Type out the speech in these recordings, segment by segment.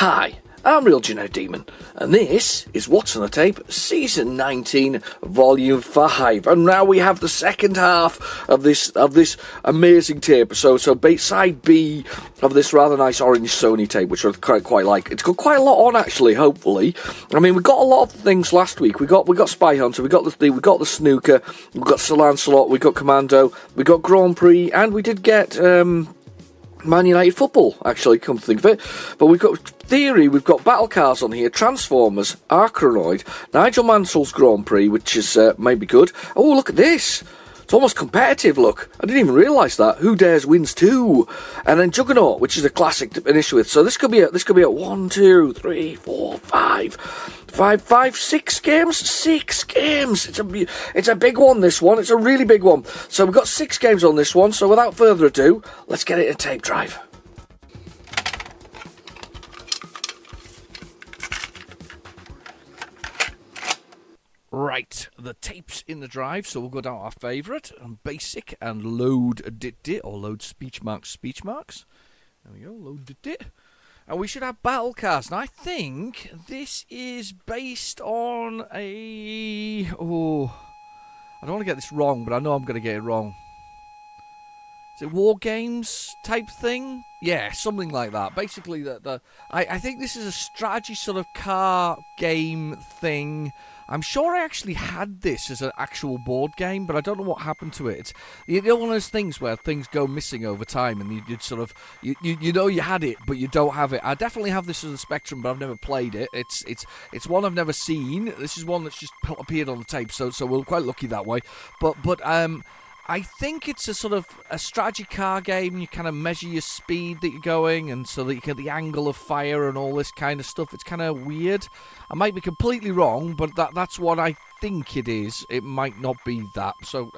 Hi, I'm Real Gino Demon, and this is What's on the Tape, Season 19, Volume 5. And now we have the second half of this amazing tape. So side B of this rather nice orange Sony tape, which I quite like. It's got quite a lot on, actually, hopefully. I mean, we got a lot of things last week. We got Spy Hunter, we got the Snooker, we got Sir Lancelot, we got Commando, we got Grand Prix, and we did get Man United football, actually, come to think of it. But we've got Theory, we've got Battle Cars on here, Transformers, Arachnoid, Nigel Mansell's Grand Prix, which is maybe good. Oh, look at this. It's almost competitive, look. I didn't even realise that. Who Dares Wins 2. And then Juggernaut, which is a classic to finish with. So this could be a 1, 2, 3, 4, 5, 6 games. 6 games. It's a big one, this one. It's a really big one. So we've got 6 games on this one. So without further ado, let's get it in tape drive. Right, the tape's in the drive, so we'll go down to our favourite, and basic, and load dit, or load speech marks. There we go, load dit. And we should have Battle Cars. Now, I think this is based on a... Oh, I don't want to get this wrong, but I know I'm going to get it wrong. Is it War Games type thing? Yeah, something like that. Basically, I think this is a strategy sort of car game thing. I'm sure I actually had this as an actual board game, but I don't know what happened to it. It's one of those things where things go missing over time, and you'd sort of you know you had it, but you don't have it. I definitely have this as a Spectrum, but I've never played it. It's one I've never seen. This is one that's just appeared on the tape, so we're quite lucky that way. But I think it's a sort of a strategy car game. You kind of measure your speed that you're going, and so that you get the angle of fire and all this kind of stuff. It's kind of weird. I might be completely wrong, but that's what I think it is. It might not be that. So,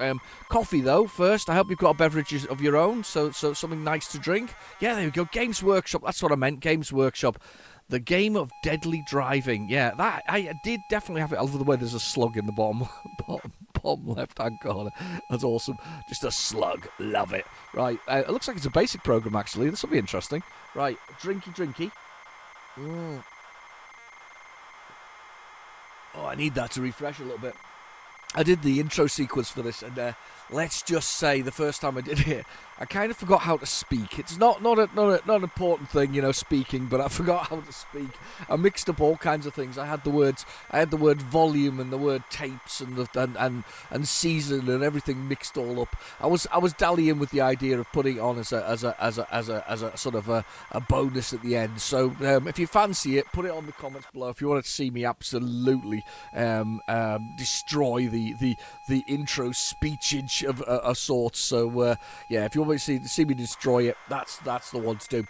coffee though, first. I hope you've got beverages of your own, so something nice to drink. Yeah, there we go. Games Workshop. That's what I meant. Games Workshop. The game of deadly driving. Yeah, that I did definitely have it. Over the way, there's a slug in the bottom left-hand corner. That's awesome. Just a slug. Love it. Right, it looks like it's a basic program, actually. This will be interesting. Right, drinky. Oh, I need that to refresh a little bit. I did the intro sequence for this, and let's just say the first time I did it, I kind of forgot how to speak. It's not an important thing, speaking, but I forgot how to speak. I mixed up all kinds of things. I had the word volume and the word tapes and season and everything mixed all up. I was dallying with the idea of putting it on as a sort of a bonus at the end. So if you fancy it, put it on the comments below. If you want to see me absolutely destroy the intro speechage of a sort. So yeah, if you want to see me destroy it, that's the one to do.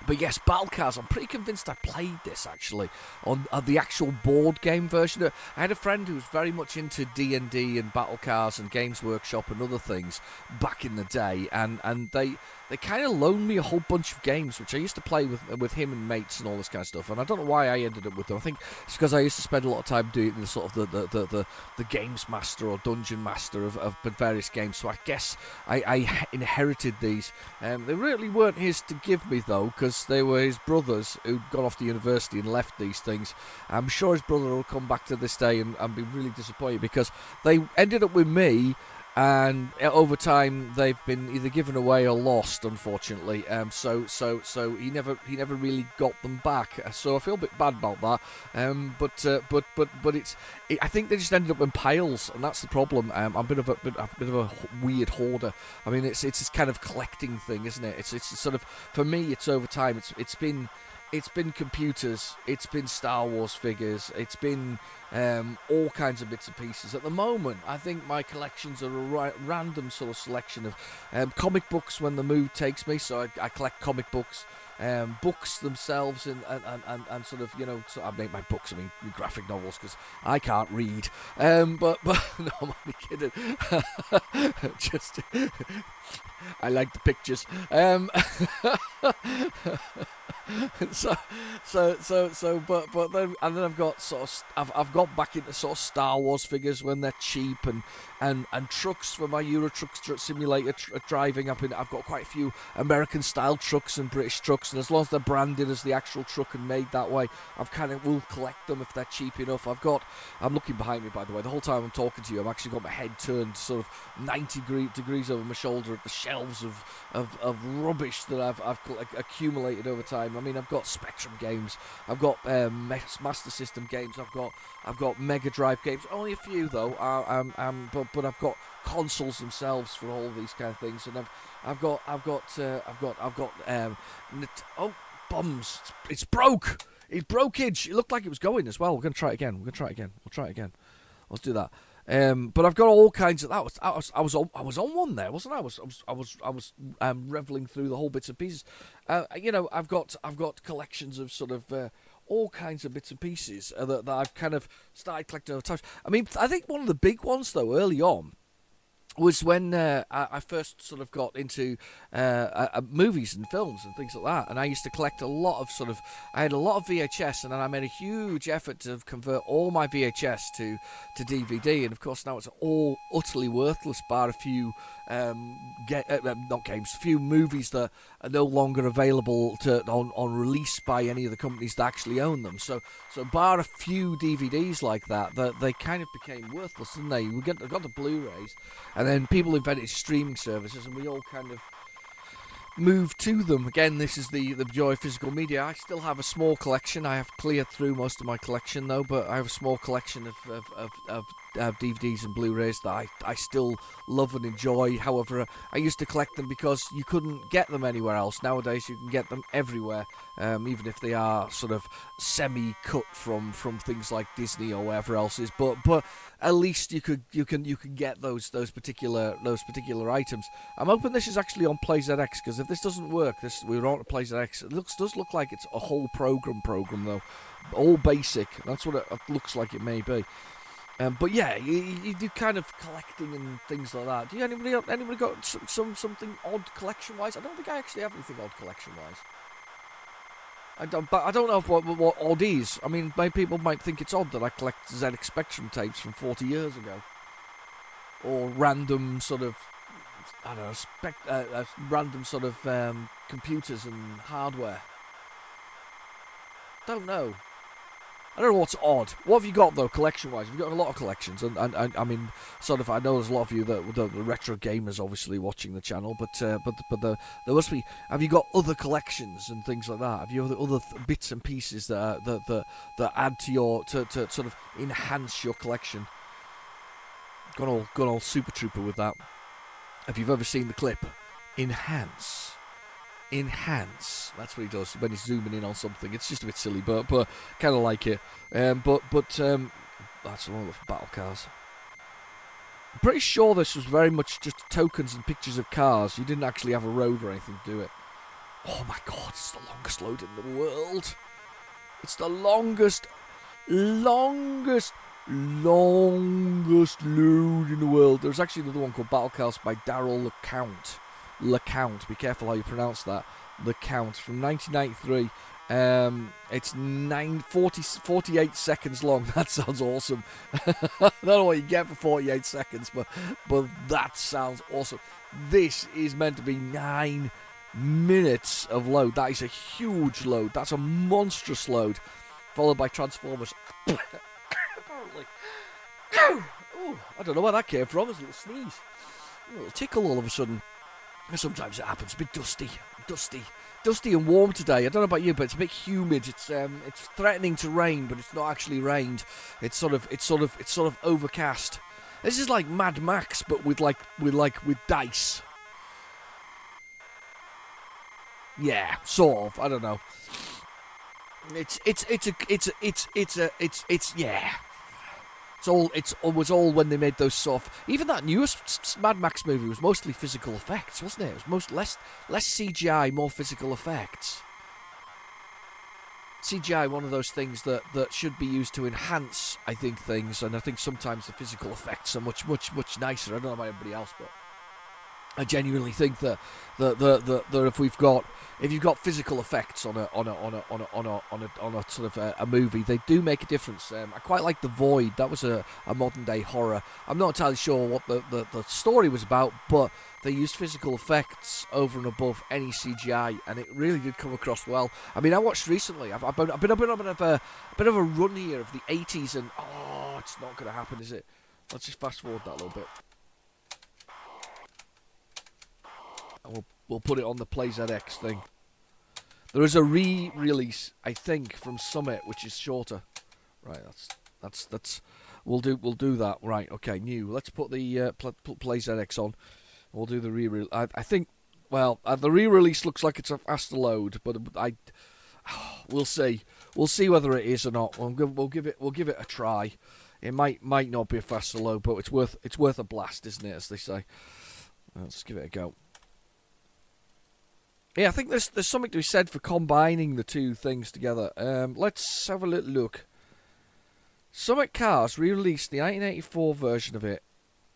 But yes, Battle Cars, I'm pretty convinced I played this, actually, on the actual board game version. I had a friend who was very much into D&D and Battle Cars and Games Workshop and other things back in the day, and they kind of loaned me a whole bunch of games, which I used to play with him and mates and all this kind of stuff, and I don't know why I ended up with them. I think it's because I used to spend a lot of time doing the sort of the games master or dungeon master of various games, so I guess I inherited these. They really weren't his to give me, though, because they were his brothers who'd gone off to university and left these things. I'm sure his brother will come back to this day and be really disappointed, because they ended up with me, and over time they've been either given away or lost, unfortunately. So he never really got them back. So I feel a bit bad about that. But I think they just ended up in piles, and that's the problem. I'm a bit of a weird hoarder. I mean, it's this kind of collecting thing, isn't it? It's sort of, for me, it's over time. It's been computers, it's been Star Wars figures, it's been all kinds of bits and pieces. At the moment, I think my collections are a random sort of selection of comic books when the mood takes me, so I collect comic books, books themselves, and sort of, so I make my books, graphic novels, because I can't read, but no, I'm only kidding. I like the pictures. But then I've got I've got back into sort of Star Wars figures when they're cheap, and trucks for my Euro Truck Simulator driving. I've got quite a few American style trucks and British trucks, and as long as they're branded as the actual truck and made that way, I've kind of will collect them if they're cheap enough. I'm looking behind me, by the way. The whole time I'm talking to you, I've actually got my head turned sort of 90 degrees over my shoulder at the shelves of rubbish that I've accumulated over time. I mean, I've got Spectrum games, I've got Master System games, I've got Mega Drive games. Only a few though. But I've got consoles themselves for all these kind of things, and I've got bombs. It's broke. It's brokeage. It looked like it was going as well. We're gonna try it again. We'll try it again. Let's do that. But I've got all kinds of that. I was on one there, wasn't I? I was reveling through the whole bits and pieces. I've got collections of sort of all kinds of bits and pieces that I've kind of started collecting over time. I mean, I think one of the big ones though early on was when I first sort of got into movies and films and things like that, and I used to collect I had a lot of VHS, and then I made a huge effort to convert all my VHS to DVD, and of course now it's all utterly worthless, bar a few few movies that are no longer available on release by any of the companies that actually own them. So bar a few DVDs like that they kind of became worthless, didn't they? We got the Blu-rays, and then people invented streaming services, and we all kind of moved to them. Again, this is the joy of physical media. I still have a small collection. I have cleared through most of my collection though, but I have a small collection of DVDs and Blu-rays that I still love and enjoy. However, I used to collect them because you couldn't get them anywhere else. Nowadays you can get them everywhere, even if they are sort of semi-cut from things like Disney or whatever else is. But at least you can get those particular items. I'm hoping this is actually on PlayZX, because if this doesn't work, we're on PlayZX. It does look like it's a whole program though, all basic. That's what it looks like it may be. But yeah, you do kind of collecting and things like that. Do you anybody got something odd collection wise? I don't think I actually have anything odd collection wise. I don't know what odd is. I mean, people might think it's odd that I collect ZX Spectrum tapes from 40 years ago, or random sort of, I don't know, random sort of computers and hardware. Don't know. I don't know what's odd. What have you got though, collection-wise? You've got a lot of collections, and I mean, sort of. I know there's a lot of you that the retro gamers obviously watching the channel, but there must be. Have you got other collections and things like that? Have you other bits and pieces that add to your to sort of enhance your collection? Gone all Super Trooper with that. Have you ever seen the clip? Enhance. That's what he does when he's zooming in on something. It's just a bit silly, but kind of like it. But that's one of the battle cars. I'm pretty sure this was very much just tokens and pictures of cars. You didn't actually have a road or anything to do it. Oh my god, it's the longest load in the world. It's the longest load in the world. There's actually another one called Battle Cars by Daryl LeCount, be careful how you pronounce that. LeCount, from 1993. It's 48 seconds long. That sounds awesome. I don't know what you get for 48 seconds, but that sounds awesome. This is meant to be 9 minutes of load. That is a huge load. That's a monstrous load. Followed by Transformers. Apparently. Ooh, I don't know where that came from. There's a little sneeze. A little tickle all of a sudden. Sometimes it happens. A bit dusty and warm today. I don't know about you, but it's a bit humid. It's threatening to rain, but it's not actually rained. It's sort of overcast. This is like Mad Max, but with dice. Yeah, sort of. I don't know. It's yeah. It was all when they made those sort of, even that newest Mad Max movie was mostly physical effects, wasn't it? It was less CGI, more physical effects. CGI, one of those things that should be used to enhance, I think, things, and I think sometimes the physical effects are much nicer. I don't know about everybody else, but I genuinely think that if you've got physical effects on a sort of a movie, they do make a difference. I quite like The Void. That was a modern day horror. I'm not entirely sure what the story was about, but they used physical effects over and above any CGI, and it really did come across well. I mean, I watched recently. I've been a bit of a run here of the 80s, and it's not going to happen, is it? Let's just fast forward that a little bit. And we'll put it on the PlayZX thing. There is a re-release, I think, from Summit, which is shorter. Right, that's we'll do that. Right, okay, new. Let's put the PlayZX on. We'll do the re-release. I think, well, the re-release looks like it's a faster load, but we'll see. We'll see whether it is or not. We'll give it a try. It might not be a faster load, but it's worth a blast, isn't it? As they say. Let's give it a go. Yeah, I think there's something to be said for combining the two things together. Let's have a little look. Summit Cars re-released the 1984 version of it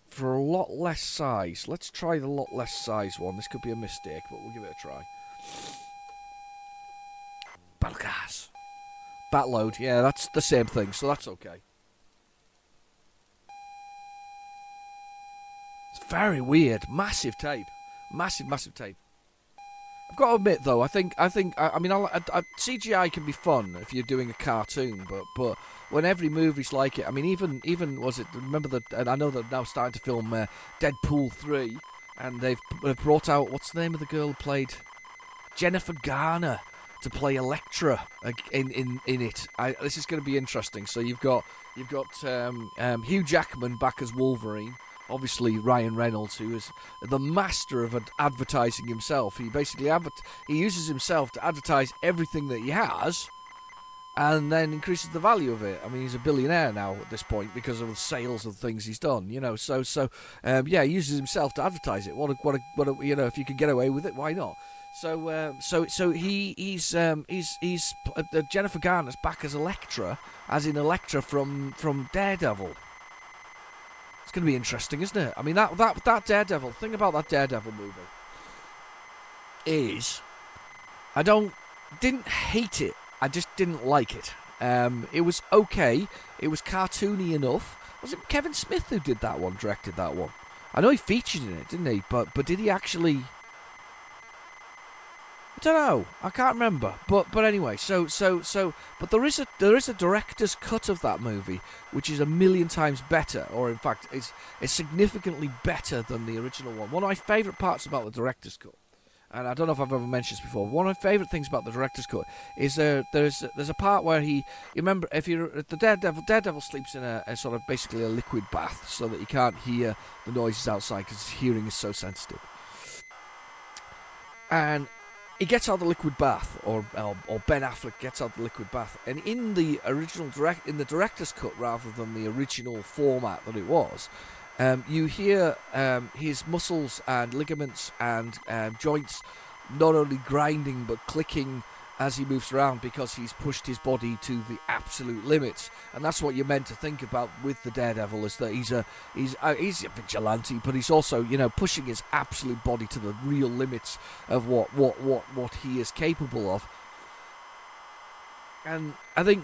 for a lot less size. Let's try the lot less size one. This could be a mistake, but we'll give it a try. Battle Cars. Batload, yeah, that's the same thing, so that's okay. It's very weird. Massive tape. Massive tape. I've got to admit, though, I mean, CGI can be fun if you're doing a cartoon, but when every movie's like it, I mean, even was it? Remember and I know they're now starting to film Deadpool 3, and they've brought out, what's the name of the girl who played Jennifer Garner to play Elektra in it. This is going to be interesting. So you've got Hugh Jackman back as Wolverine. Obviously, Ryan Reynolds, who is the master of advertising himself. He basically he uses himself to advertise everything that he has, and then increases the value of it. I mean, he's a billionaire now at this point because of the sales of things he's done. You know, so he uses himself to advertise it. What a you know, if you can get away with it, why not? So he's Jennifer Garner's back as Elektra, as in Elektra from Daredevil. It's going to be interesting, isn't it? I mean, that Daredevil, thing about that Daredevil movie is I didn't hate it. I just didn't like it. It was okay. It was cartoony enough. Was it Kevin Smith who did that one, directed that one? I know he featured in it, didn't he? But did he actually? I don't know. I can't remember. But anyway, but there is a director's cut of that movie which is a million times better, or in fact is significantly better than the original one. One of my favourite parts about the director's cut, and I don't know if I've ever mentioned this before, one of my favourite things about the director's cut is there's a part where you remember, if you're the Daredevil sleeps in a sort of basically a liquid bath so that he can't hear the noises outside because his hearing is so sensitive. And he gets out of the liquid bath, or Ben Affleck gets out of the liquid bath, and in the original director's cut, rather than the original format that it was, you hear his muscles and ligaments and joints not only grinding but clicking as he moves around, because he's pushed his body to the absolute limits. And that's what you're meant to think about with the Daredevil, is that he's a vigilante, but he's also, you know, pushing his absolute body to the real limits of what he is capable of. And I think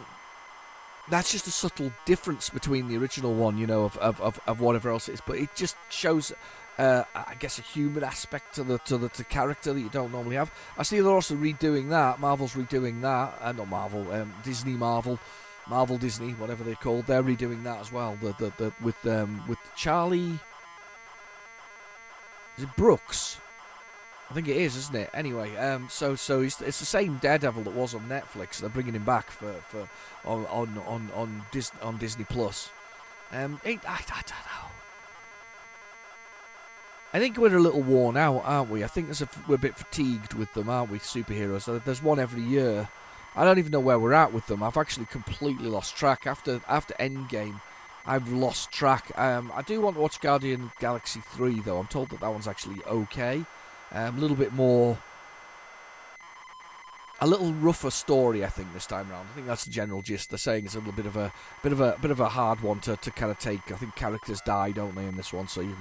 that's just a subtle difference between the original one, you know, of whatever else it is. But it just shows, I guess, a human aspect to the character that you don't normally have. I see they're also redoing that. Marvel's redoing that. Not Marvel, Marvel Disney, whatever they're called. They're redoing that as well. With Charlie, is it Brooks? I think it is, isn't it? Anyway, so it's the same Daredevil that was on Netflix. They're bringing him back on Disney Plus. I don't know. I think we're a little worn out, aren't we? I think we're a bit fatigued with them, aren't we, superheroes? There's one every year. I don't even know where we're at with them. I've actually completely lost track. After Endgame, I've lost track. I do want to watch Guardian of the Galaxy 3, though. I'm told that one's actually okay. A little bit more a little rougher story, I think, this time round. I think that's the general gist. They're saying it's a little bit of a hard one to kind of take. I think characters die, don't they, in this one? So you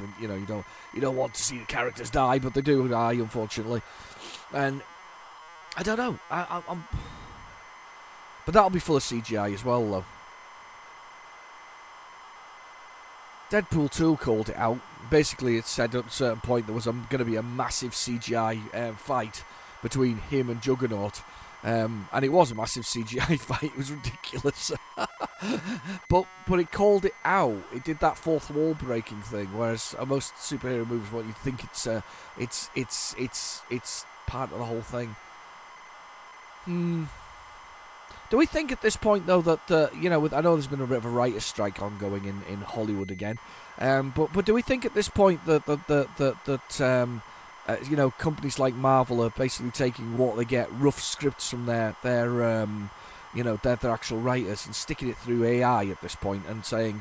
don't want to see the characters die, but they do die, unfortunately. And I don't know. But that'll be full of CGI as well, though. Deadpool 2 called it out. Basically, it said at a certain point there was going to be a massive CGI fight between him and Juggernaut. And it was a massive CGI fight. It was ridiculous. but it called it out. It did that fourth wall breaking thing. Whereas most superhero movies, what you think it's part of the whole thing. Do we think at this point, though, that I know there's been a bit of a writer's strike ongoing in Hollywood again, but do we think at this point that companies like Marvel are basically taking what they get, rough scripts from their actual writers, and sticking it through AI at this point, and saying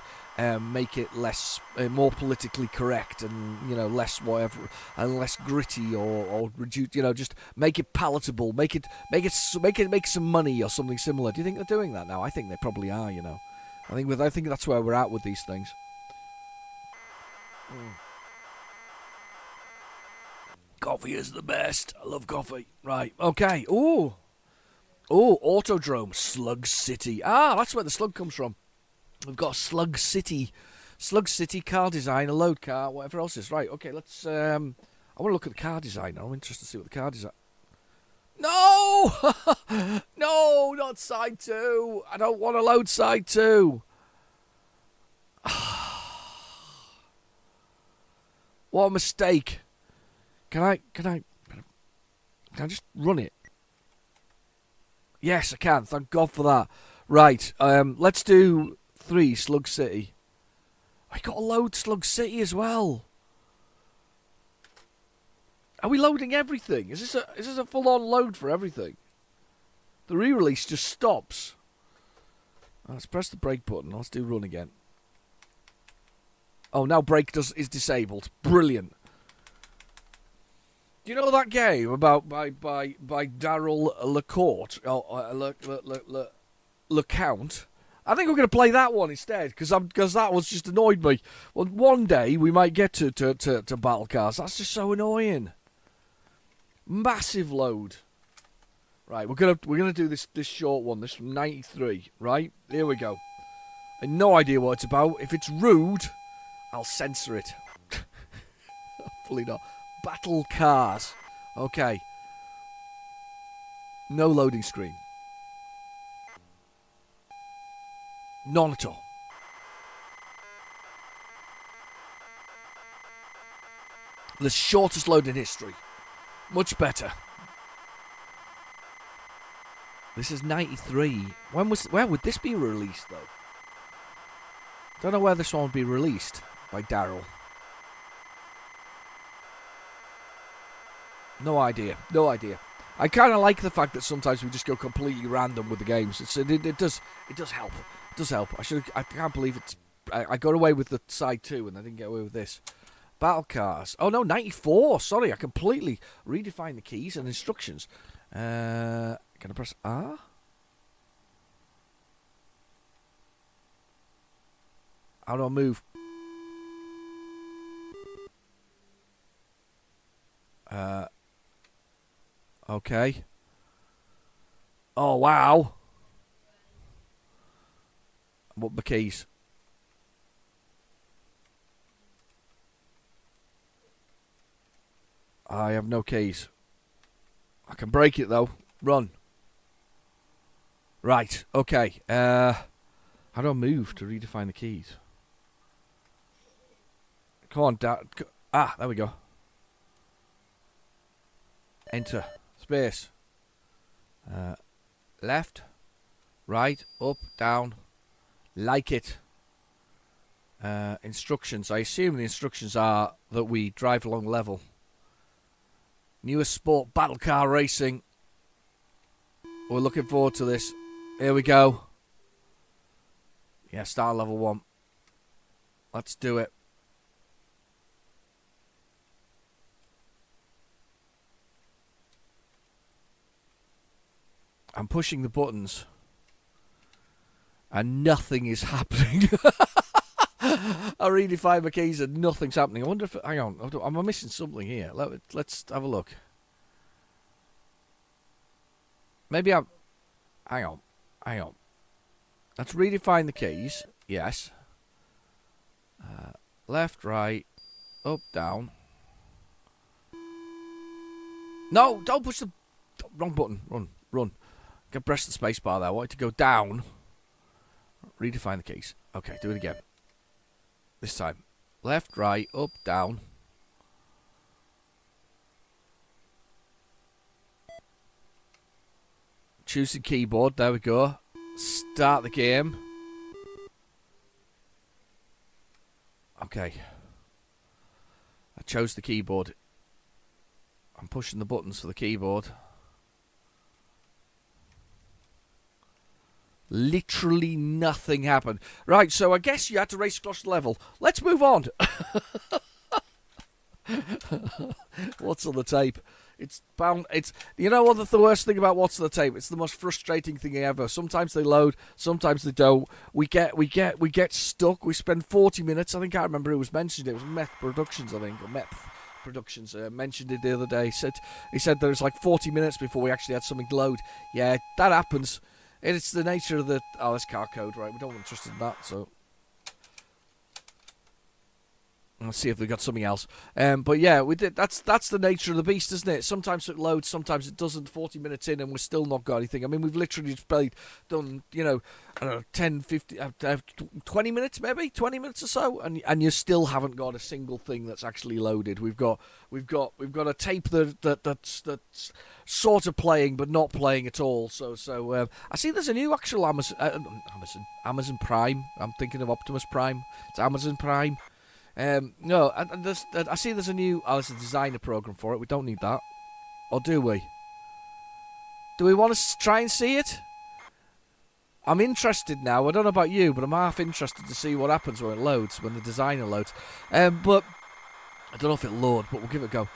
make it less more politically correct, and less whatever, and less gritty, or reduce, just make it palatable, make some money or something similar. Do you think they're doing that now? I think they probably are. I think that's where we're at with these things. Coffee is the best. I love coffee. Right. Okay. Ooh, Autodrome, Slug City. Ah, that's where the slug comes from. We've got Slug City, car design, a load car, whatever else is. Right, okay, let's... I want to look at the car design. I'm interested to see what the car design... No! No, not side 2. I don't want to load side 2. What a mistake. Can I just run it? Yes, I can. Thank God for that. Right, let's do 3 Slug City. I got to load Slug City as well. Are we loading everything? Is this a full-on load for everything? The re-release just stops. Let's press the brake button. Let's do run again. Oh, now brake is disabled. Brilliant. Do you know that game about by Daryl LeCourt or LeCount? I think we're going to play that one instead, because that was just annoyed me. Well, one day we might get to battle cars. That's just so annoying. Massive load. Right, we're gonna do this short one. This from '93. Right, here we go. I have no idea what it's about. If it's rude, I'll censor it. Hopefully not. Battle cars. Okay. No loading screen. None at all. The shortest load in history. Much better. This is 93. Where would this be released, though? Don't know where this one would be released by Daryl. No idea. I kind of like the fact that sometimes we just go completely random with the games. It does help. It does help. I can't believe it's... I got away with the side 2 and I didn't get away with this. Battle cars. Oh no, 94. Sorry, I completely redefined the keys and instructions. Can I press R? How do I move? Okay. Oh, wow. What the keys? I have no keys. I can break it, though. Run. Right, okay. How do I move to redefine the keys? Come on, Dad. There we go. Enter. Space. Left. Right. Up. Down. Like it. Instructions. I assume the instructions are that we drive along level. Newest sport, battle car racing. We're looking forward to this. Here we go. Yeah, start level 1. Let's do it. I'm pushing the buttons, and nothing is happening. I redefine my keys and nothing's happening. I wonder if... Hang on, am I missing something here? Let's have a look. Maybe I'm... Hang on. Let's redefine the keys. Yes. Left, right, up, down. No, don't push the... Wrong button. Run. Press the space bar there. I want it to go down. Redefine the keys. Okay, do it again. This time. Left, right, up, down. Choose the keyboard. There we go. Start the game. Okay. I chose the keyboard. I'm pushing the buttons for the keyboard. Literally nothing happened. Right, so I guess you had to race across the level. Let's move on. What's on the tape? It's bound. It's, you know what the worst thing about what's on the tape? It's the most frustrating thing ever. Sometimes they load, sometimes they don't. We get stuck. We spend 40 minutes. I think I remember who was mentioned. It was Meth Productions, I think, or Meth Productions mentioned it the other day. He said there was like 40 minutes before we actually had something load. Yeah, that happens. It's the nature of the... Oh, that's car code, right? We don't want to trust in that, so... Let's see if we got something else. But yeah, we did. That's the nature of the beast, isn't it? Sometimes it loads, sometimes it doesn't. 40 minutes in and we're still not got anything. I mean, we've literally just done, I don't know, 10, 15, 20 minutes maybe? 20 minutes or so, and you still haven't got a single thing that's actually loaded. We've got a tape that's sort of playing but not playing at all. So I see there's a new actual Amazon Prime. I'm thinking of Optimus Prime. It's Amazon Prime. No, I see there's a new... Oh, there's a designer program for it. We don't need that. Or do we? Do we want to try and see it? I'm interested now. I don't know about you, but I'm half interested to see what happens when it loads, when the designer loads. But I don't know if it'll load, but we'll give it a go.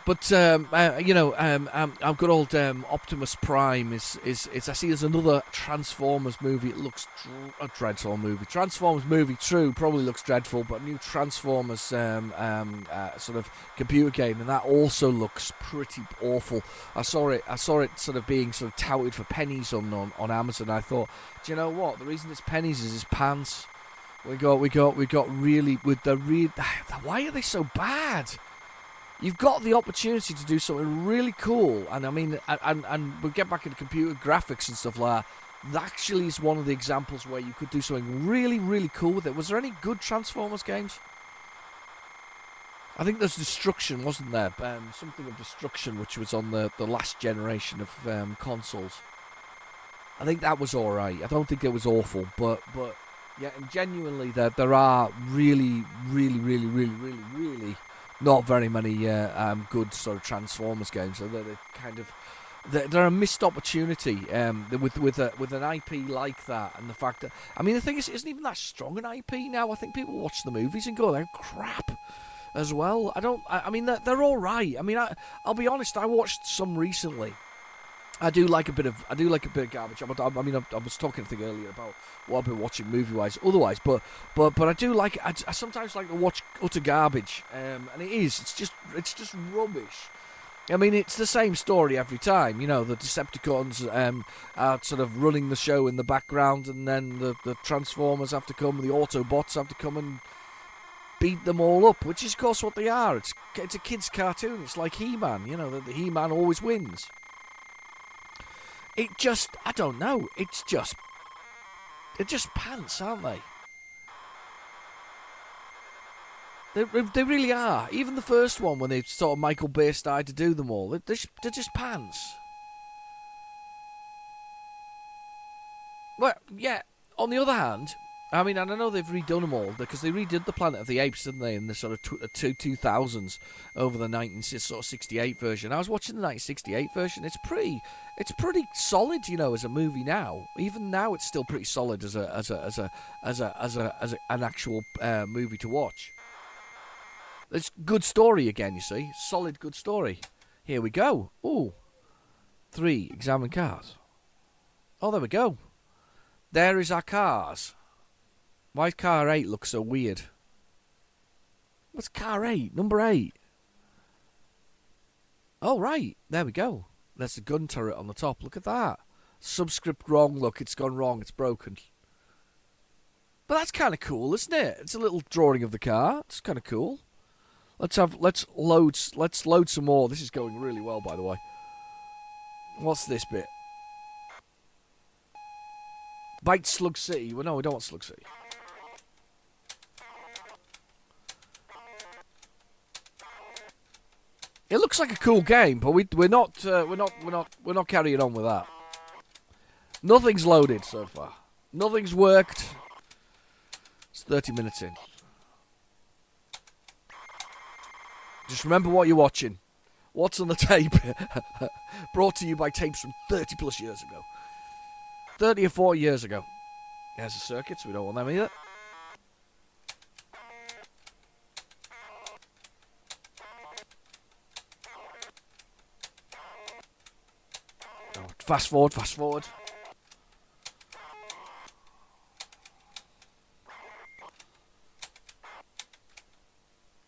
But our good old Optimus Prime is I see there's another Transformers movie. It looks a dreadful movie. Transformers movie, true, probably looks dreadful, but a new Transformers sort of computer game, and that also looks pretty awful. I saw it sort of being sort of touted for pennies on Amazon. I thought, do you know what? The reason it's pennies is his pants. We got really with the why are they so bad? You've got the opportunity to do something really cool, and I mean, and we'll get back into computer graphics and stuff like that. That actually is one of the examples where you could do something really, really cool with it. Was there any good Transformers games? I think there's Destruction, wasn't there? Something of Destruction, which was on the last generation of consoles. I think that was alright. I don't think it was awful, but yeah, and genuinely there are really, really, really, really, really, really not very many good sort of Transformers games. So they're a missed opportunity with an IP like that, and the fact that, I mean, the thing is, it isn't even that strong an IP now. I think people watch the movies and go, they're crap as well. I mean, they're all right. I mean, I'll be honest. I watched some recently. I do like a bit of garbage. I mean, I was talking, I think, earlier about what I've been watching movie-wise, otherwise, but I do like. I sometimes like to watch utter garbage, and it's just rubbish. I mean, it's the same story every time. You know, the Decepticons are sort of running the show in the background, and then the Transformers have to come, the Autobots have to come and beat them all up, which is, of course, what they are. It's a kid's cartoon. It's like He-Man. You know, the He-Man always wins. I don't know. They're just pants, aren't they? They really are. Even the first one, when they sort of Michael Bay started to do them all, they're just pants. Well, yeah. On the other hand, I mean, and I know they've redone them all because they redid the Planet of the Apes, didn't they, in the sort of 2000s over the 1968 version. I was watching the 1968 version. It's pretty solid, you know, as a movie now. Even now, it's still pretty solid as an actual movie to watch. It's good story again, you see, solid good story. Here we go. Ooh, 3 examine cars. Oh, there we go. There is our cars. Why does car 8 look so weird? What's car 8? Number 8. Oh, right. There we go. There's the gun turret on the top. Look at that. Subscript wrong. Look, it's gone wrong. It's broken. But that's kind of cool, isn't it? It's a little drawing of the car. It's kind of cool. Let's load some more. This is going really well, by the way. What's this bit? Bite Slug City. Well, no, we don't want Slug City. It looks like a cool game, but we're not carrying on with that. Nothing's loaded so far. Nothing's worked. It's 30 minutes in. Just remember what you're watching. What's on the tape? Brought to you by tapes from 30 plus years ago. 30 or 40 years ago. There's a circuit, so we don't want them either. Oh, fast forward, fast forward.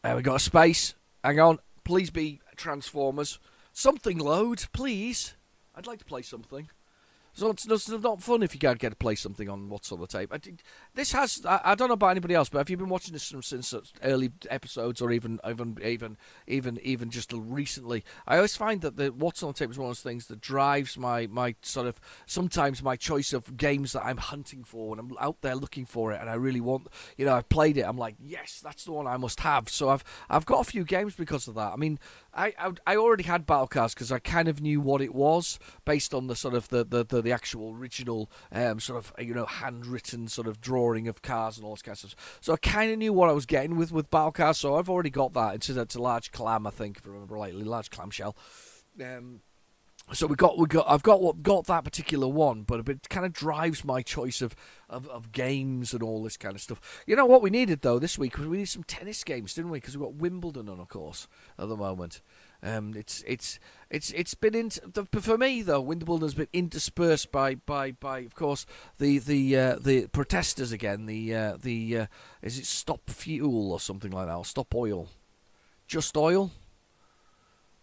There we got a space. Hang on. Please be Transformers. Something load, please. I'd like to play something. So it's not fun if you can't get to play something on what's on the tape. This has, I don't know about anybody else, but if you've been watching this since early episodes or even just recently, I always find that the what's on the tape is one of those things that drives my sort of, sometimes my choice of games that I'm hunting for when I'm out there looking for it and I really want, I've played it, I'm like, yes, that's the one I must have. So I've got a few games because of that. I mean, I already had Battle Cars because I kind of knew what it was based on the sort of the actual original sort of handwritten sort of drawing of cars and all this kind of stuff. So I kind of knew what I was getting with Battle Cars. So I've already got that. It's a large clam, I think, if I remember rightly, large clamshell. So I've got that particular one, but it kind of drives my choice of games and all this kind of stuff. You know what we needed though this week was we needed some tennis games, didn't we? Because we've got Wimbledon on, of course, at the moment. It's been for me though. Wimbledon has been interspersed by of course the protesters again. Is it Stop Fuel or something like that, or Stop Oil, Just Oil?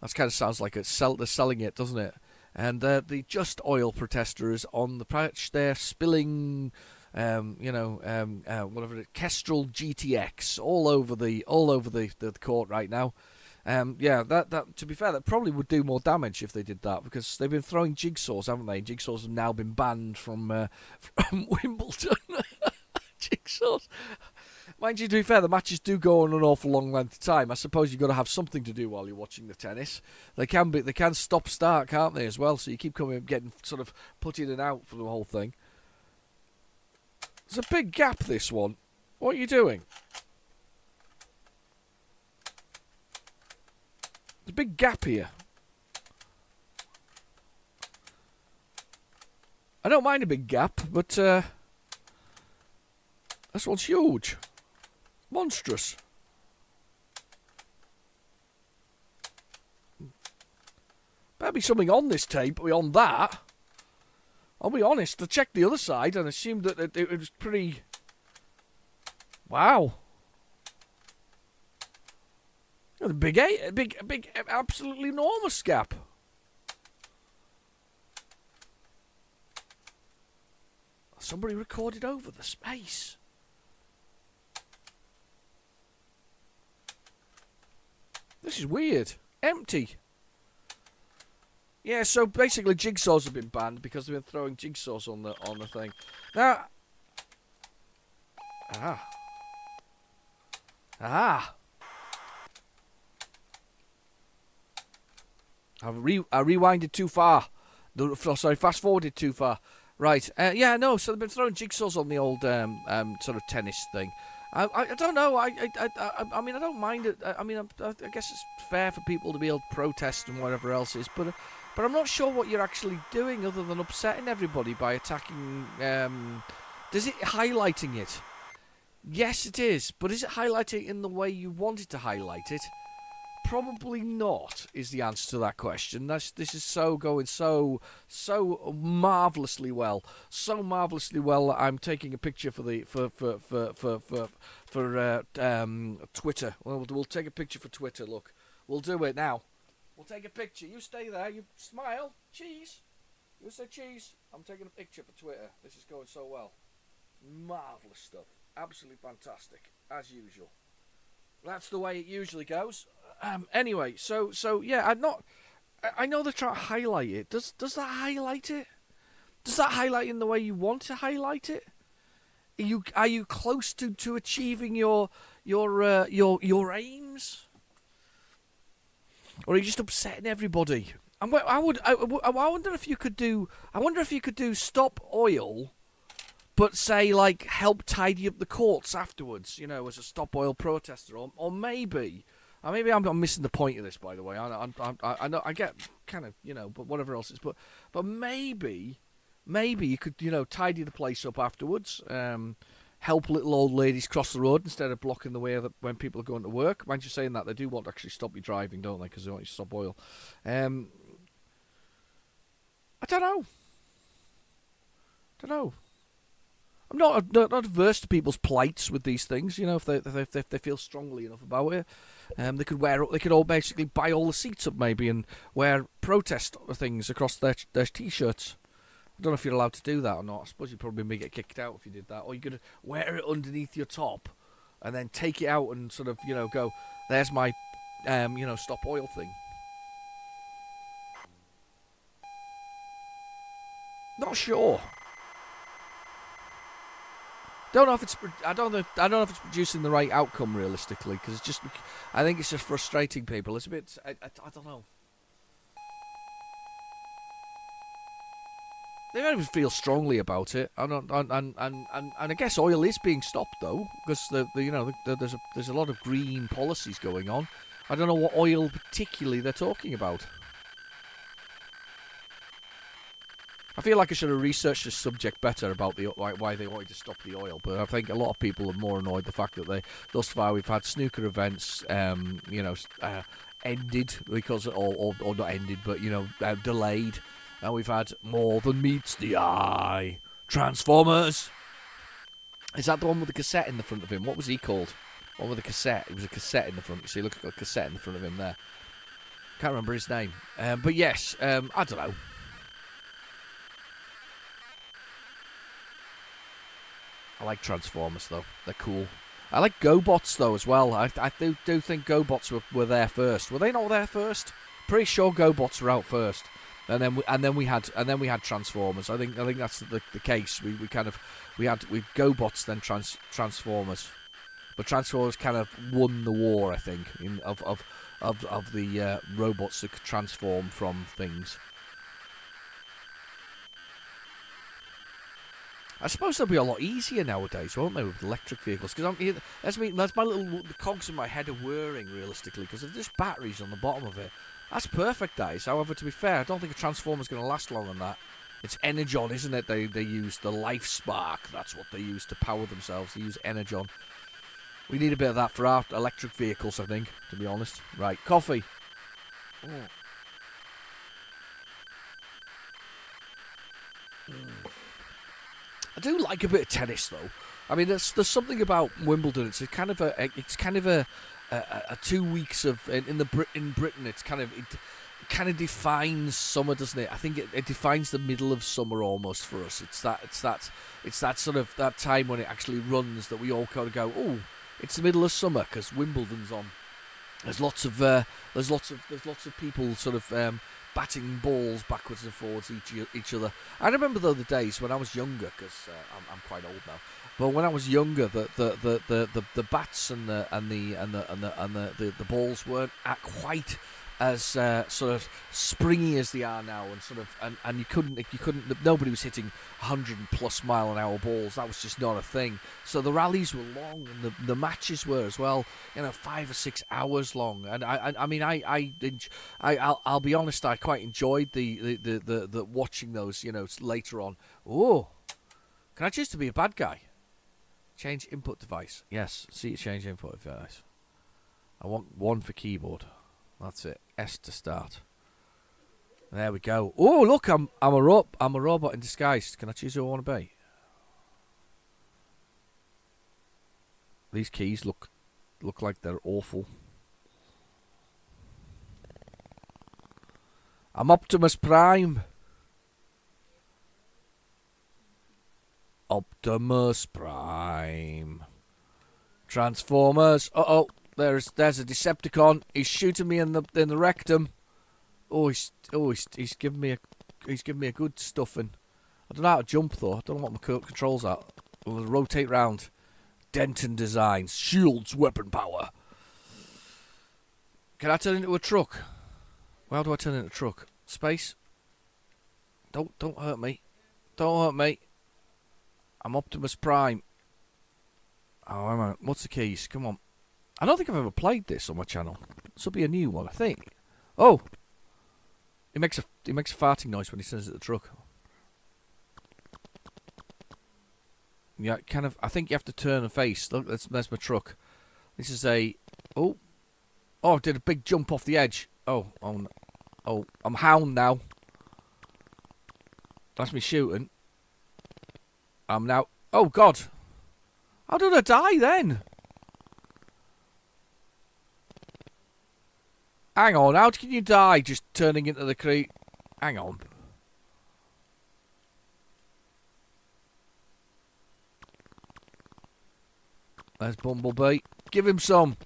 That kind of sounds like they're selling it, doesn't it? And the Just Oil protesters on the patch, they're spilling, whatever Kestrel GTX all over the court right now. That to be fair, that probably would do more damage if they did that because they've been throwing jigsaws, haven't they? Jigsaws have now been banned from Wimbledon. Jigsaws. Mind you, to be fair, the matches do go on an awful long length of time. I suppose you've got to have something to do while you're watching the tennis. They can stop start, can't they, as well? So you keep getting sort of put in and out for the whole thing. There's a big gap, this one. What are you doing? There's a big gap here. I don't mind a big gap, but this one's huge. Monstrous. Better be something on this tape beyond that. I'll be honest, I checked the other side and assumed that it was pretty... Wow. A big, absolutely enormous gap. Somebody recorded over the space. This is weird. Empty. Yeah, so basically jigsaws have been banned because they've been throwing jigsaws on the thing. Now... I rewinded too far. Sorry, fast forwarded too far. Right. So they've been throwing jigsaws on the old sort of tennis thing. I don't know. I mean, I don't mind it. I guess it's fair for people to be able to protest and whatever else is, but I'm not sure what you're actually doing other than upsetting everybody by attacking. Is it highlighting it? Yes, it is. But is it highlighting in the way you wanted to highlight it? probably not is the answer to that question. This is going so marvelously well, that I'm taking a picture for Twitter. We'll take a picture for Twitter. Look, we'll do it now. We'll take a picture. You stay there. You smile. Cheese. You say cheese. I'm taking a picture for Twitter. This is going so well. Marvellous stuff. Absolutely fantastic, as usual. That's the way it usually goes. Anyway, so yeah, I know they're trying to highlight it. Does that highlight it? Does that highlight in the way you want to highlight it? Are you close to achieving your aims? Or are you just upsetting everybody? I wonder if you could do. I wonder if you could do stop oil, but say like help tidy up the courts afterwards. You know, as a stop oil protester, or maybe. Maybe I'm missing the point of this. By the way, I know I get kind of but whatever else it's but maybe you could tidy the place up afterwards. Help little old ladies cross the road instead of blocking the way when people are going to work. Mind you saying that, they do want to actually stop you driving, don't they? Because they want you to stop oil. I don't know. I'm not averse to people's plights with these things. If they feel strongly enough about it, they could all basically buy all the seats up maybe and wear protest things across their t-shirts. I don't know if you're allowed to do that or not. I suppose you'd probably get kicked out if you did that. Or you could wear it underneath your top and then take it out and sort of, go, there's my, stop oil thing. Not sure. I don't know if it's producing the right outcome realistically, because I think it's just frustrating people. It's a bit, I don't know. They don't even feel strongly about it, and I guess oil is being stopped though, because there's a lot of green policies going on. I don't know what oil particularly they're talking about. I feel like I should have researched this subject better about why they wanted to stop the oil, but I think a lot of people are more annoyed the fact that thus far we've had snooker events, ended because or not ended, but delayed. And we've had more than meets the eye. Transformers. Is that the one with the cassette in the front of him? What was he called? One with the cassette. It was a cassette in the front. You see, look at the cassette in the front of him there. Can't remember his name. But yes, I don't know. I like Transformers though. They're cool. I like GoBots though as well. I do think GoBots were there first. Were they not there first? Pretty sure GoBots were out first. And then we had Transformers. I think that's the case. We had GoBots then Transformers, but Transformers kind of won the war. I think of the robots that could transform from things. I suppose they'll be a lot easier nowadays, won't they, with electric vehicles? Because that's my little the cogs in my head are whirring realistically because there's just batteries on the bottom of it. That's perfect, that is. However, to be fair, I don't think a Transformer's going to last long on that. It's Energon, isn't it? They use the Life Spark. That's what they use to power themselves. They use Energon. We need a bit of that for our electric vehicles, I think, to be honest. Right, coffee. I do like a bit of tennis, though. I mean, there's something about Wimbledon. It's kind of a 2 weeks of in Britain. It kind of defines summer, doesn't it? I think it defines the middle of summer almost for us. It's that sort of that time when it actually runs that we all kind of go, oh, it's the middle of summer because Wimbledon's on. There's lots of people sort of batting balls backwards and forwards each other. I remember though the days when I was younger, because I'm quite old now. But when I was younger, the bats and the balls weren't quite as sort of springy as they are now, and you couldn't nobody was hitting 100+ mile an hour balls. That was just not a thing. So the rallies were long, and the matches were as well, 5 or 6 hours long. And I'll be honest, I quite enjoyed the watching those. Later on. Oh, can I choose to be a bad guy? Change input device. Yes, see, change input device. I want one for keyboard. That's it. S to start. There we go. Oh, look, I'm a robot in disguise. Can I choose who I want to be? These keys look like they're awful. I'm Optimus Prime. Optimus Prime. Transformers. Uh-oh. There's a Decepticon. He's shooting me in the rectum. He's giving me a good stuffing. I don't know how to jump though. I don't know what my controls are. We'll rotate round. Denton Designs. Shields weapon power. Can I turn into a truck? How do I turn into a truck? Space. Don't hurt me. Don't hurt me. I'm Optimus Prime. Oh, hang on. What's the keys? Come on. I don't think I've ever played this on my channel. This will be a new one, I think. Oh, he makes a farting noise when he turns at the truck. Yeah, kind of. I think you have to turn and face. Look, there's my truck. This is a. Oh, did a big jump off the edge. Oh, I'm Hound now. That's me shooting. I'm now. Oh God, how did I die then? Hang on, how can you die just turning into the creek? Hang on. There's Bumblebee. Give him some.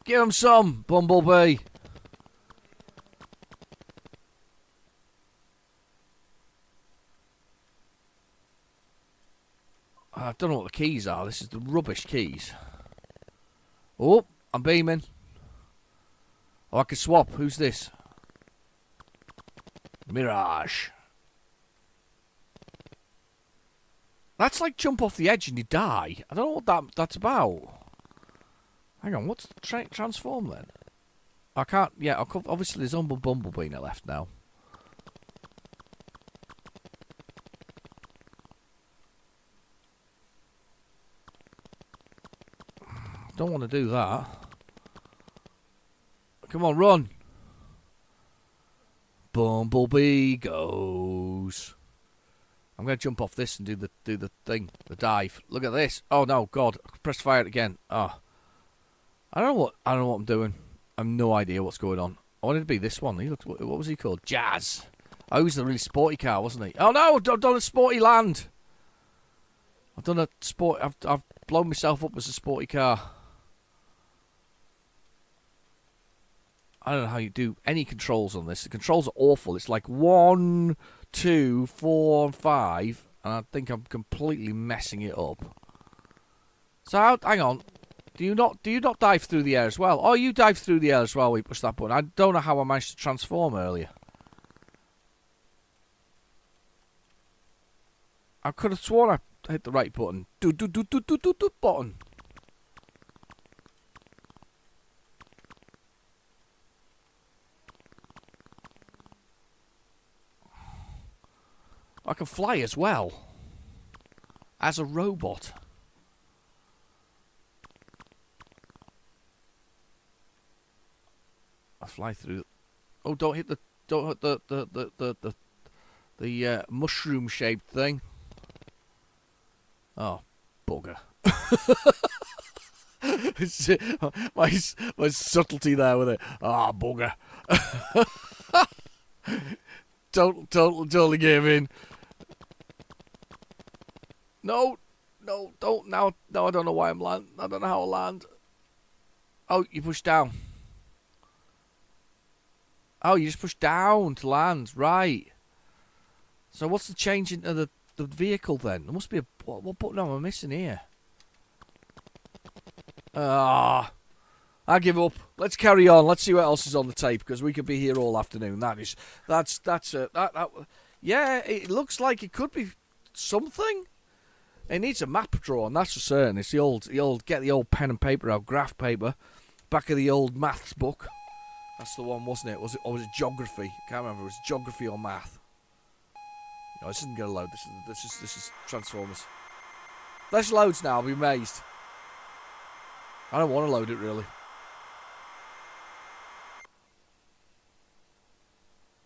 Give him some, Bumblebee. I don't know what the keys are. This is the rubbish keys. Oh, I'm beaming. Oh, I can swap. Who's this? Mirage. That's like jump off the edge and you die. I don't know what that's about. Hang on, what's the transform then? I can't. Yeah, obviously there's Bumblebee left now. Don't want to do that. Come on, run. Bumblebee goes. I'm going to jump off this and do the thing, the dive. Look at this. Oh no, God! Press fire again. Oh, I don't know what I'm doing. I have no idea what's going on. I wanted to be this one. He looked. What was he called? Jazz. Oh, he was a really sporty car, wasn't he? Oh no! I've done a sporty land. I've done a sport. I've blown myself up as a sporty car. I don't know how you do any controls on this. The controls are awful. It's like 1, 2, 4, and 5, and I think I'm completely messing it up. So hang on, do you not dive through the air as well? Oh, you dive through the air as well when you push that button. I don't know how I managed to transform earlier. I could have sworn I hit the right button. Do button. I can fly as well. As a robot. I fly through. Oh, don't hit the mushroom shaped thing. Oh, bugger. my subtlety there with it. Ah, bugger. Totally gave in. No, don't. Now I don't know why I'm land. I don't know how I land. Oh, you push down. Oh, you just push down to land. Right. So what's the change into the vehicle then? There must be a... What button am I missing here? Ah... I give up. Let's carry on. Let's see what else is on the tape, because we could be here all afternoon. Yeah, it looks like it could be something. It needs a map drawn, that's for certain. It's the old get the old pen and paper out, graph paper, back of the old maths book. That's the one, wasn't it? Or was it geography? Can't remember. It was geography or math. No, this isn't gonna load. This is Transformers. This loads now. I'll be amazed. I don't want to load it really.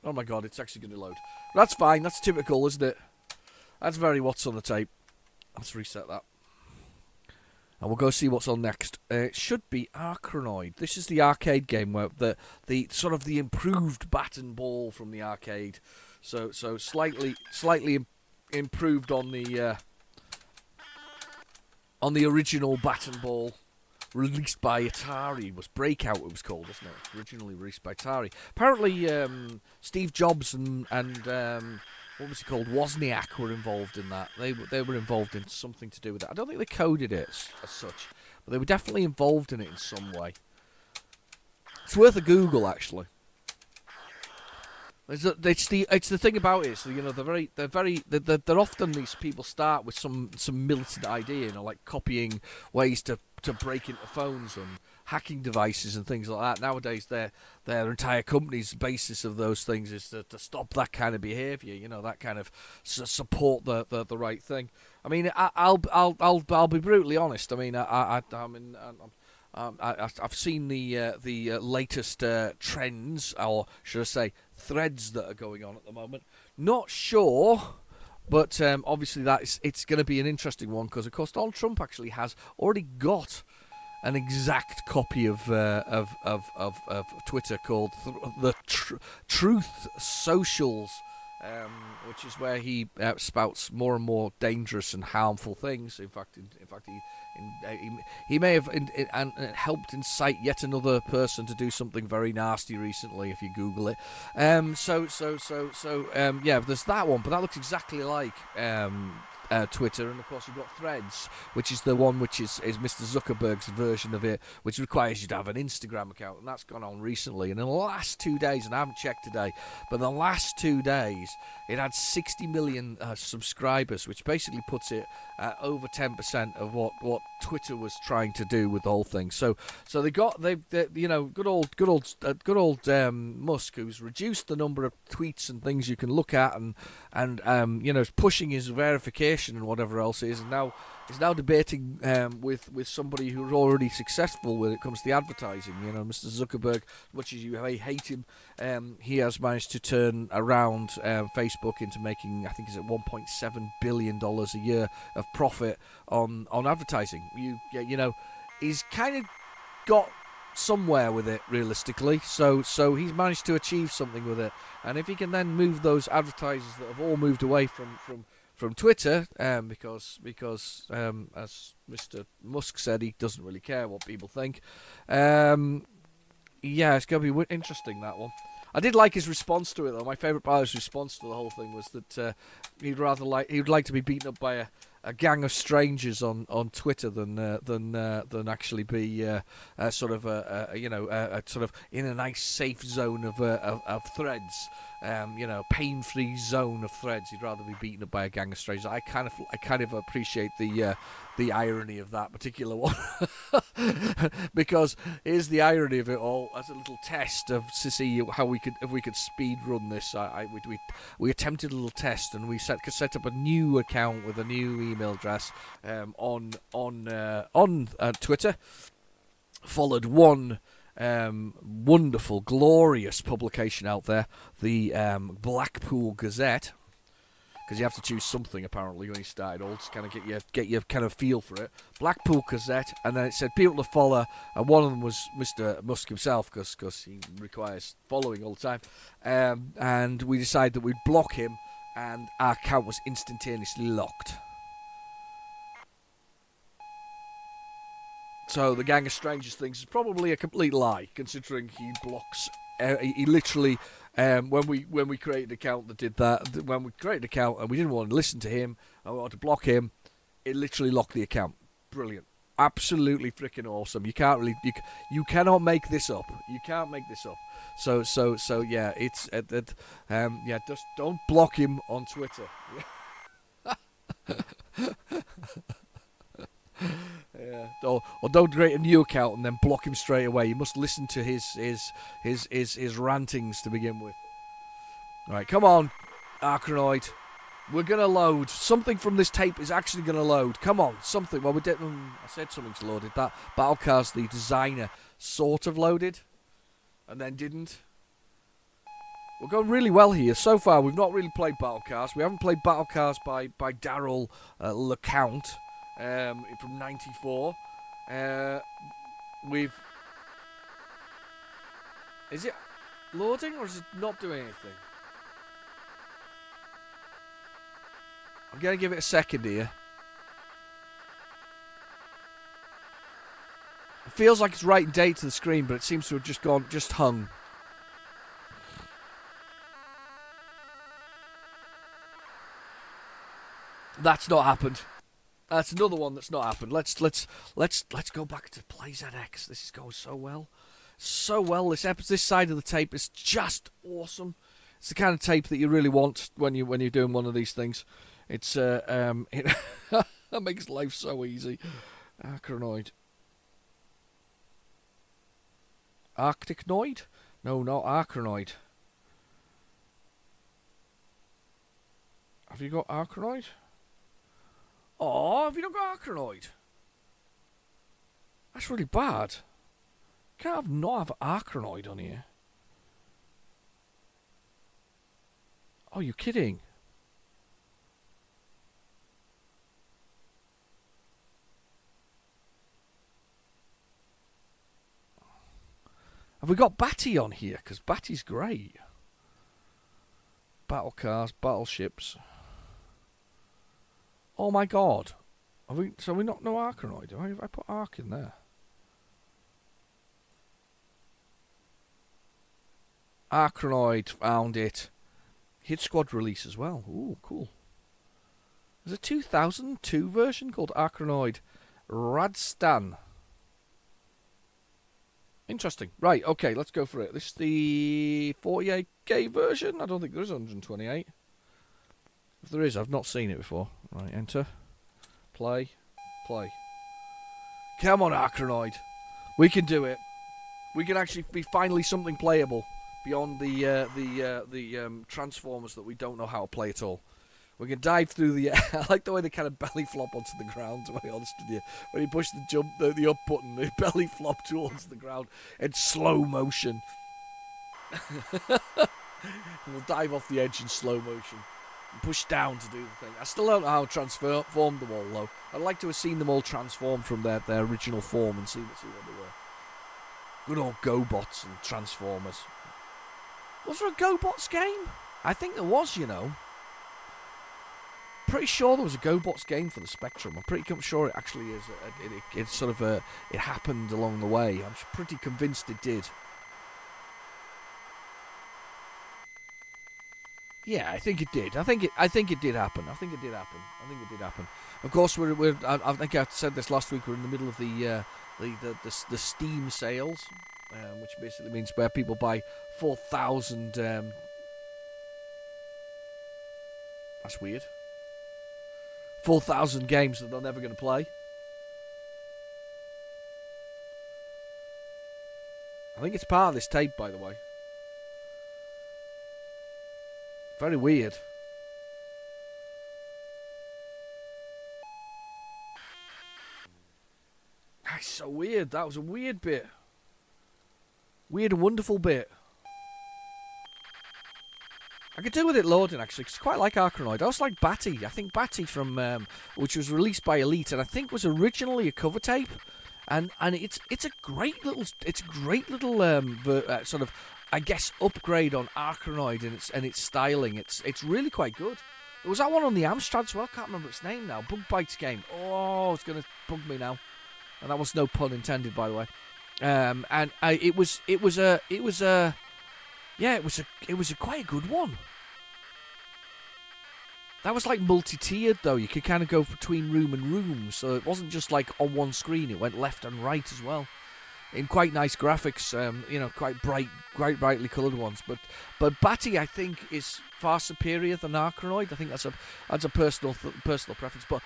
Oh my god, it's actually going to load. That's fine. That's typical, isn't it? That's very what's on the tape. Let's reset that. And we'll go see what's on next. It should be Arachnoid. This is the arcade game where the sort of the improved bat and ball from the arcade. So slightly improved on the original bat and ball released by Atari. It was Breakout, it was called, wasn't it? Originally released by Atari. Apparently, Steve Jobs and what was he called? Wozniak were involved in that. They were involved in something to do with that. I don't think they coded it as such, but they were definitely involved in it in some way. It's worth a Google, actually. It's the thing about it. So, you know, they're often, these people start with some militant idea, you know, like copying ways to break into phones and hacking devices and things like that. Nowadays, their entire company's basis of those things is to stop that kind of behaviour. You know, that kind of support the right thing. I mean, I'll be brutally honest. I mean, I've seen the latest trends, or should I say, threads that are going on at the moment. Not sure, but obviously it's going to be an interesting one because, of course, Donald Trump actually has already got an exact copy of Twitter called the Truth Socials, which is where he spouts more and more dangerous and harmful things. In fact, he may have helped incite yet another person to do something very nasty recently. If you Google it, yeah, there's that one, but that looks exactly like Twitter, and of course you've got Threads, which is the one which is Mr. Zuckerberg's version of it, which requires you to have an Instagram account, and that's gone on recently. And in the last 2 days, and I haven't checked today, but in the last 2 days, it had 60 million subscribers, which basically puts it at over 10% of what Twitter was trying to do with the whole thing. So they you know, good old Musk, who's reduced the number of tweets and things you can look at, and you know, pushing his verification and whatever else is, and now is now debating with somebody who's already successful when it comes to the advertising. You know, Mr. Zuckerberg, much as you may hate him, he has managed to turn around Facebook into making, I think, is it $1.7 billion a year of profit on advertising. You know, he's kind of got somewhere with it, realistically. So he's managed to achieve something with it, and if he can then move those advertisers that have all moved away from Twitter, because as Mr. Musk said, he doesn't really care what people think. Yeah, it's going to be interesting, that one. I did like his response to it, though. My favourite part of his response to the whole thing was that he'd like to be beaten up by a gang of strangers on Twitter than actually be sort of sort of in a nice safe zone of threads, you know, pain-free zone of threads. He'd rather be beaten up by a gang of strangers. I kind of appreciate the irony of that particular one, because here's the irony of it all. As a little test to see how we could speed run this, we attempted a little test, and we set up a new account with a new email address on Twitter. Followed one wonderful, glorious publication out there, the Blackpool Gazette, because you have to choose something apparently when you started all to kind of get your kind of feel for it. Blackpool Gazette, and then it said people to follow, and one of them was Mr. Musk himself, because he requires following all the time, and we decided that we'd block him, and our account was instantaneously locked. So the gang of strangers things is probably a complete lie, considering he blocks. He literally, when we created an account that did that, when we created an account and we didn't want to listen to him, and we wanted to block him, it literally locked the account. Brilliant, absolutely freaking awesome. You can't really, you cannot make this up. You can't make this up. So yeah, it's yeah, just don't block him on Twitter. Yeah. Or don't create a new account and then block him straight away. You must listen to his rantings to begin with. Alright, come on, Arachnoid. We're gonna load. Something from this tape is actually gonna load. Come on, something. Well, we didn't. I said something's loaded. That Battlecars, the designer, sort of loaded, and then didn't. We're going really well here. So far, we've not really played Battle Cars. We haven't played Battle Cars by Daryl LeCount from '94. Is it loading or is it not doing anything? I'm going to give it a second here. It feels like it's writing date to the screen, but it seems to have just hung. That's not happened. That's another one that's not happened. Let's go back to PlayZX. This is going so well. So well. This side of the tape is just awesome. It's the kind of tape that you really want when you're doing one of these things. It's it makes life so easy. Acronoid. Arcticnoid? No, not Acronoid. Have you got Acronoid? Oh, have you not got Acronoid? That's really bad. Can't not have Acronoid on here. Oh, you're kidding. Have we got Batty on here? Because Batty's great. Battle cars, battleships. Oh my god. So we not no Arcanoid? Have I put Arc in there? Arcanoid, found it. Hit Squad release as well. Ooh, cool. There's a 2002 version called Arcanoid Radstan. Interesting. Right, okay, let's go for it. This is the 48K version. I don't think there is 128. If there is, I've not seen it before. Right, enter. Play. Play. Come on, Arcanoid. We can do it. We can actually be finally something playable beyond the Transformers that we don't know how to play at all. We can dive through the air. I like the way they kind of belly flop onto the ground, to be honest with you. When you push the up button, they belly flop towards the ground in slow motion. We'll dive off the edge in slow motion. And push down to do the thing. I still don't know how to transform them all, though. I'd like to have seen them all transform from their original form and see what they were. Good old GoBots and Transformers. Was there a GoBots game? I think there was, you know. Pretty sure there was a GoBots game for the Spectrum. I'm pretty sure it actually is. It happened along the way. I'm pretty convinced it did. Yeah, I think it did. I think it did happen. Of course, I think I said this last week. We're in the middle of the Steam sales, which basically means where people buy 4,000. That's weird. 4,000 games that they're never going to play. I think it's part of this tape, by the way. Very weird. That's so weird. That was a weird bit. Weird and wonderful bit. I could do with it loading, actually, 'cause it's quite like Arcanoid. I also like Batty. I think Batty from which was released by Elite, and I think was originally a cover tape, and it's a great little sort of, I guess, upgrade on Arcanoid and its styling. It's really quite good. There was that one on the Amstrad as well. I can't remember its name now. Bug Bites game. Oh, it's gonna bug me now, and that was no pun intended, by the way. It was quite a good one. That was like multi-tiered though. You could kind of go between room and room, so it wasn't just like on one screen. It went left and right as well, in quite nice graphics. Quite brightly coloured ones. But Batty, I think, is far superior than Arcanoid. I think that's a personal preference. But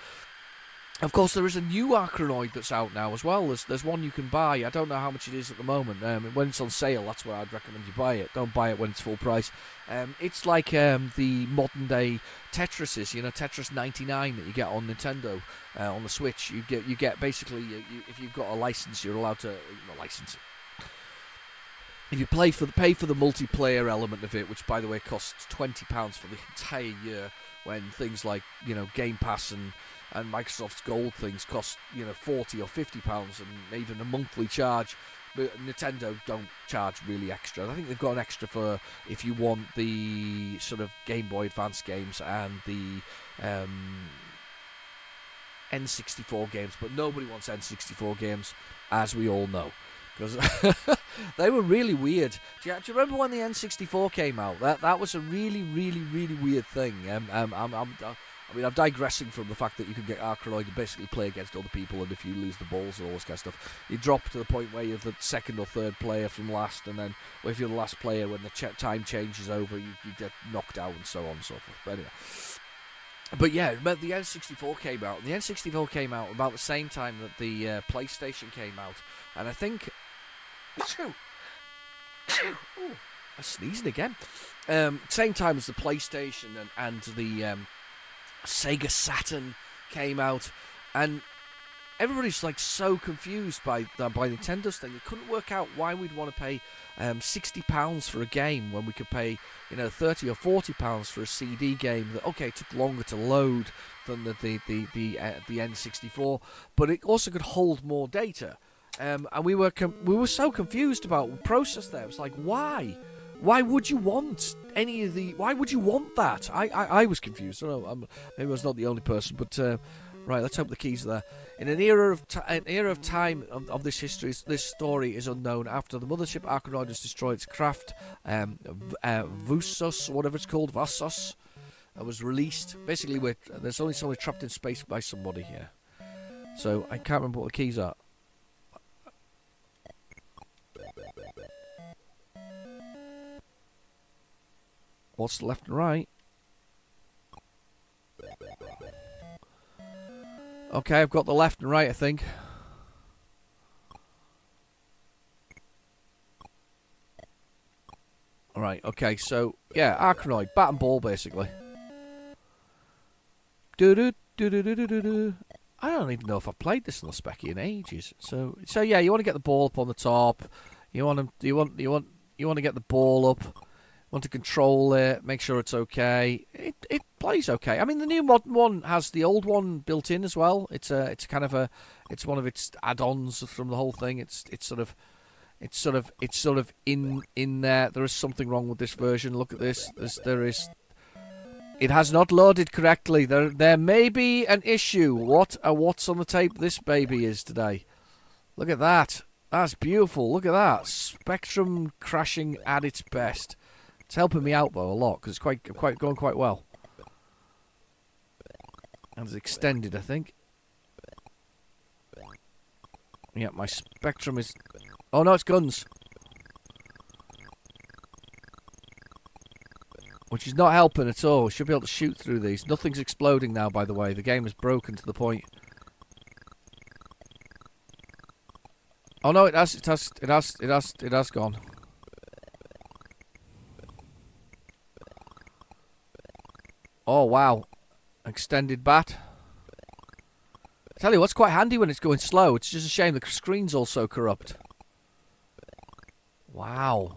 of course, there is a new Arcanoid that's out now as well. There's one you can buy. I don't know how much it is at the moment. When it's on sale, that's where I'd recommend you buy it. Don't buy it when it's full price. It's like the modern day Tetrises, Tetris 99 that you get on Nintendo on the Switch. You get basically, if you've got a license, you're allowed to license. if you pay for the multiplayer element of it, which by the way costs £20 for the entire year, when things like Game Pass and Microsoft's Gold things cost £40 or £50, and even a monthly charge. But Nintendo don't charge really extra. I think they've got an extra for if you want the sort of Game Boy Advance games and the N64 games, but nobody wants N64 games, as we all know, because they were really weird. Do you remember when the N64 came out? That was a really, really, really weird thing. I'm digressing from the fact that you can get Arkanoid and basically play against other people, and if you lose the balls and all this kind of stuff, you drop to the point where you're the second or third player from last, and then if you're the last player, when the time changes over, you get knocked out and so on and so forth. But anyway. But yeah, the N64 came out. The N64 came out about the same time that the PlayStation came out, and I think... I'm sneezing again. Same time as the PlayStation and the Sega Saturn came out, and everybody's like so confused by Nintendo's thing. They couldn't work out why we'd want to pay £60 for a game when we could pay £30 or £40 for a CD game that took longer to load than the N64, but it also could hold more data. And we were so confused about the process there. It was like, why? Why would you want any of the... Why would you want that? I was confused. I don't know, maybe I was not the only person, but... right, let's hope the keys are there. In an era of time of this history, this story is unknown. After the mothership Arkanoid has destroyed its craft, Vusos, whatever it's called, Vasos, was released. Basically, there's only somebody trapped in space by somebody here. So, I can't remember what the keys are. What's the left and right? Okay, I've got the left and right, I think. Alright, okay, so, yeah, Arkanoid, bat and ball, basically. Do-do-do-do-do-do-do. I don't even know if I've played this on the Specky in ages. So yeah, you want to get the ball up on the top. You want to get the ball up. Want to control it, make sure it's okay. It plays okay. I mean, the new modern one has the old one built in as well. It's one of its add-ons from the whole thing. It's sort of in there. There is something wrong with this version. Look at this. It has not loaded correctly. There may be an issue. What's on the tape this baby is today. Look at that. That's beautiful. Look at that. Spectrum crashing at its best. It's helping me out though a lot because it's going quite well. And it's extended, I think. Yeah, my spectrum is... Oh no, it's guns. Which is not helping at all. Should be able to shoot through these. Nothing's exploding now, by the way. The game is broken to the point. Oh no, it has gone. Oh wow, extended bat. I tell you what's quite handy when it's going slow. It's just a shame the screen's also corrupt. Wow.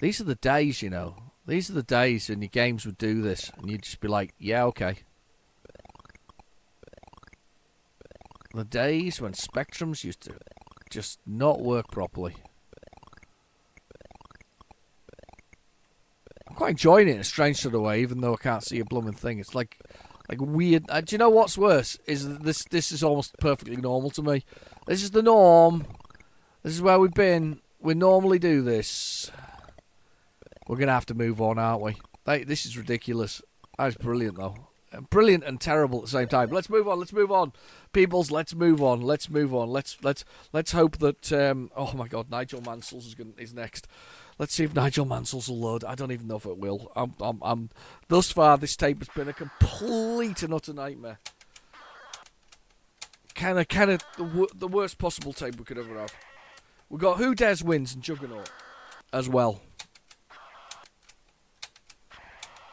These are the days, you know. These are the days when your games would do this, and you'd just be like, yeah, okay. The days when Spectrums used to just not work properly. I'm quite enjoying it in a strange sort of way, even though I can't see a blooming thing. It's like weird. Do you know what's worse? Is that this is almost perfectly normal to me. This is the norm. This is where we've been. We normally do this. We're going to have to move on, aren't we? This is ridiculous. That's brilliant, though. Brilliant and terrible at the same time. Let's move on. Let's move on, peoples. Let's move on. Let's move on. Let's hope that. Oh my God, Nigel Mansell's is next. Let's see if Nigel Mansell's will load. I don't even know if it will. I'm. Thus far, this tape has been a complete and utter nightmare. Kind of the worst possible tape we could ever have. We got Who Dares Wins and Juggernaut as well.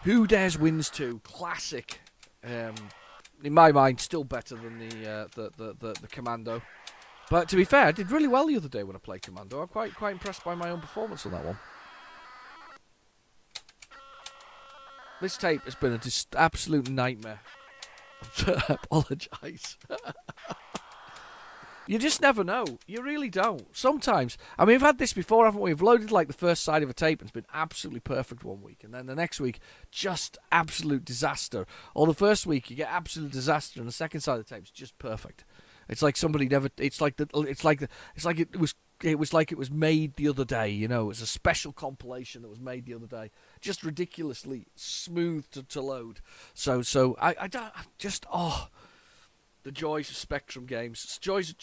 Who Dares Wins 2, classic. In my mind, still better than the Commando. But to be fair, I did really well the other day when I played Commando. I'm quite impressed by my own performance on that one. This tape has been an absolute nightmare. I apologise. You just never know. You really don't. Sometimes. I mean, we've had this before, haven't we? We've loaded like the first side of a tape and it's been absolutely perfect one week. And then the next week, just absolute disaster. Or the first week, you get absolute disaster and the second side of the tape's just perfect. It's like somebody never. It's like it was made the other day. You know, it's a special compilation that was made the other day. Just ridiculously smooth to load. So I don't just the joys of Spectrum games, joys of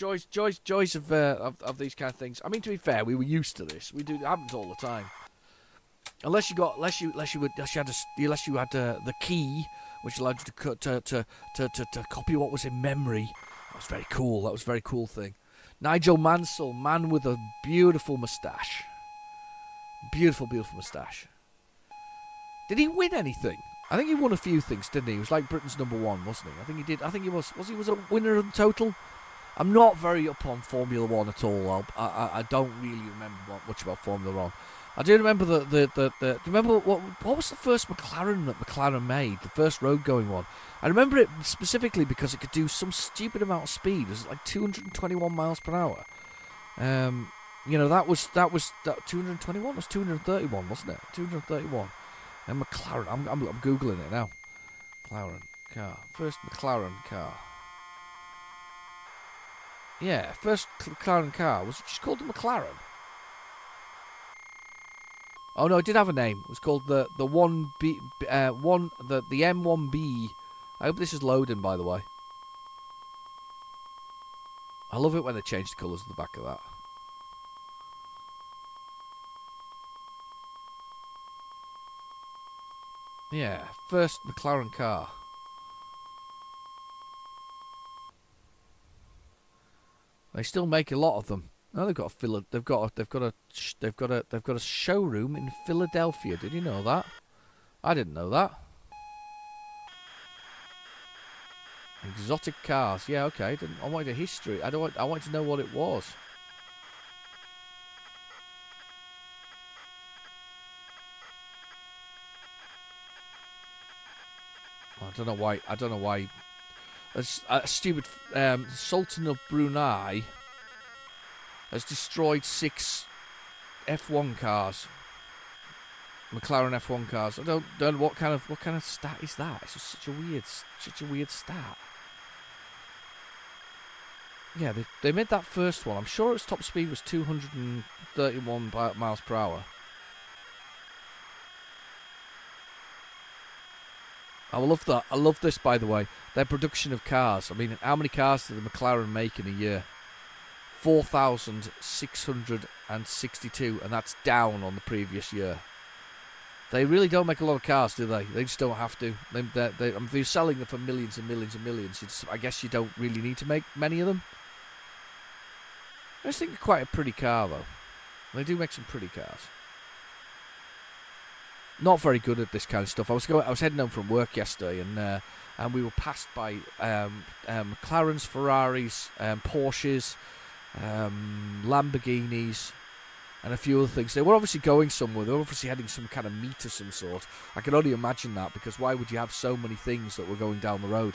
these kind of things. I mean, to be fair, we were used to this. It happens all the time. Unless you had the key, which allowed you to copy what was in memory. That was very cool. That was a very cool thing. Nigel Mansell, man with a beautiful moustache. Beautiful moustache. Did he win anything? I think he won a few things, didn't he? He was like Britain's #1, wasn't he? I think he did. I think he was. He was a winner in total? I'm not very up on Formula 1 at all. I don't really remember much about Formula 1. I do remember remember what was the first McLaren that McLaren made? The first road-going one. I remember it specifically because it could do some stupid amount of speed. It was like 221 miles per hour. That was 221. It was 231, wasn't it? 231. And McLaren. I'm googling it now. McLaren car. First McLaren car. Yeah, first McLaren car. Was it just called the McLaren? Oh no, it did have a name. It was called the M1B. I hope this is loading, by the way. I love it when they change the colours of the back of that. Yeah, first McLaren car. They still make a lot of them. No, they've got a showroom in Philadelphia. Did you know that? I didn't know that. Exotic cars. Yeah, okay. I wanted a history. I wanted to know what it was. I don't know why. A stupid Sultan of Brunei has destroyed 6 F1 cars. McLaren F1 cars. I don't know what kind of stat is that? It's just such a weird stat. Yeah, they made that first one. I'm sure its top speed was 231 miles per hour. I love that. I love this, by the way. Their production of cars. I mean, how many cars did the McLaren make in a year? 4,662, and that's down on the previous year. They really don't make a lot of cars, do they? They just don't have to. They're selling them for millions and millions and millions. I guess you don't really need to make many of them. I just think they're quite a pretty car, though. They do make some pretty cars. Not very good at this kind of stuff. I was heading home from work yesterday, and we were passed by McLarens, Ferraris, Porsches, Lamborghinis, and a few other things. They were obviously going somewhere. They were obviously heading some kind of meet of some sort. I can only imagine that, because why would you have so many things that were going down the road?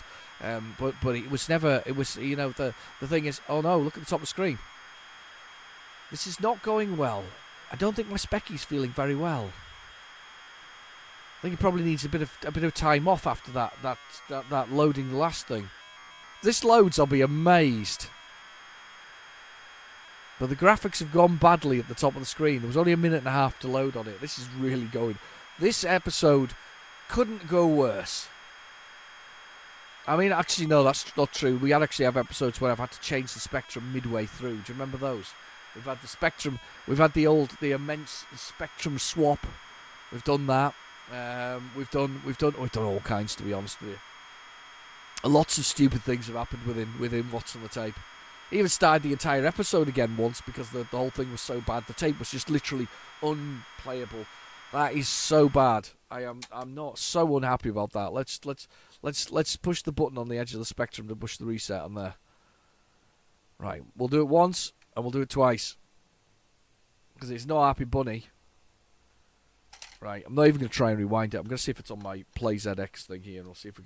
But it was never. It was, the thing is. Oh no! Look at the top of the screen. This is not going well. I don't think my Specky's feeling very well. I think he probably needs a bit of time off after that loading the last thing. If this loads, I'll be amazed. But the graphics have gone badly at the top of the screen. There was only a minute and a half to load on it. This is really going. This episode couldn't go worse. I mean, actually, no, that's not true. We actually have episodes where I've had to change the Spectrum midway through. Do you remember those? We've had the Spectrum. We've had the immense Spectrum swap. We've done that. We've done all kinds, to be honest with you. Lots of stupid things have happened within What's on the Tape. He even started the entire episode again once because the whole thing was so bad. The tape was just literally unplayable. That is so bad. I'm not so unhappy about that. Let's push the button on the edge of the Spectrum to push the reset on there. Right, we'll do it once and we'll do it twice. Because it's not Happy Bunny. Right, I'm not even going to try and rewind it. I'm going to see if it's on my PlayZX thing here, and we'll see if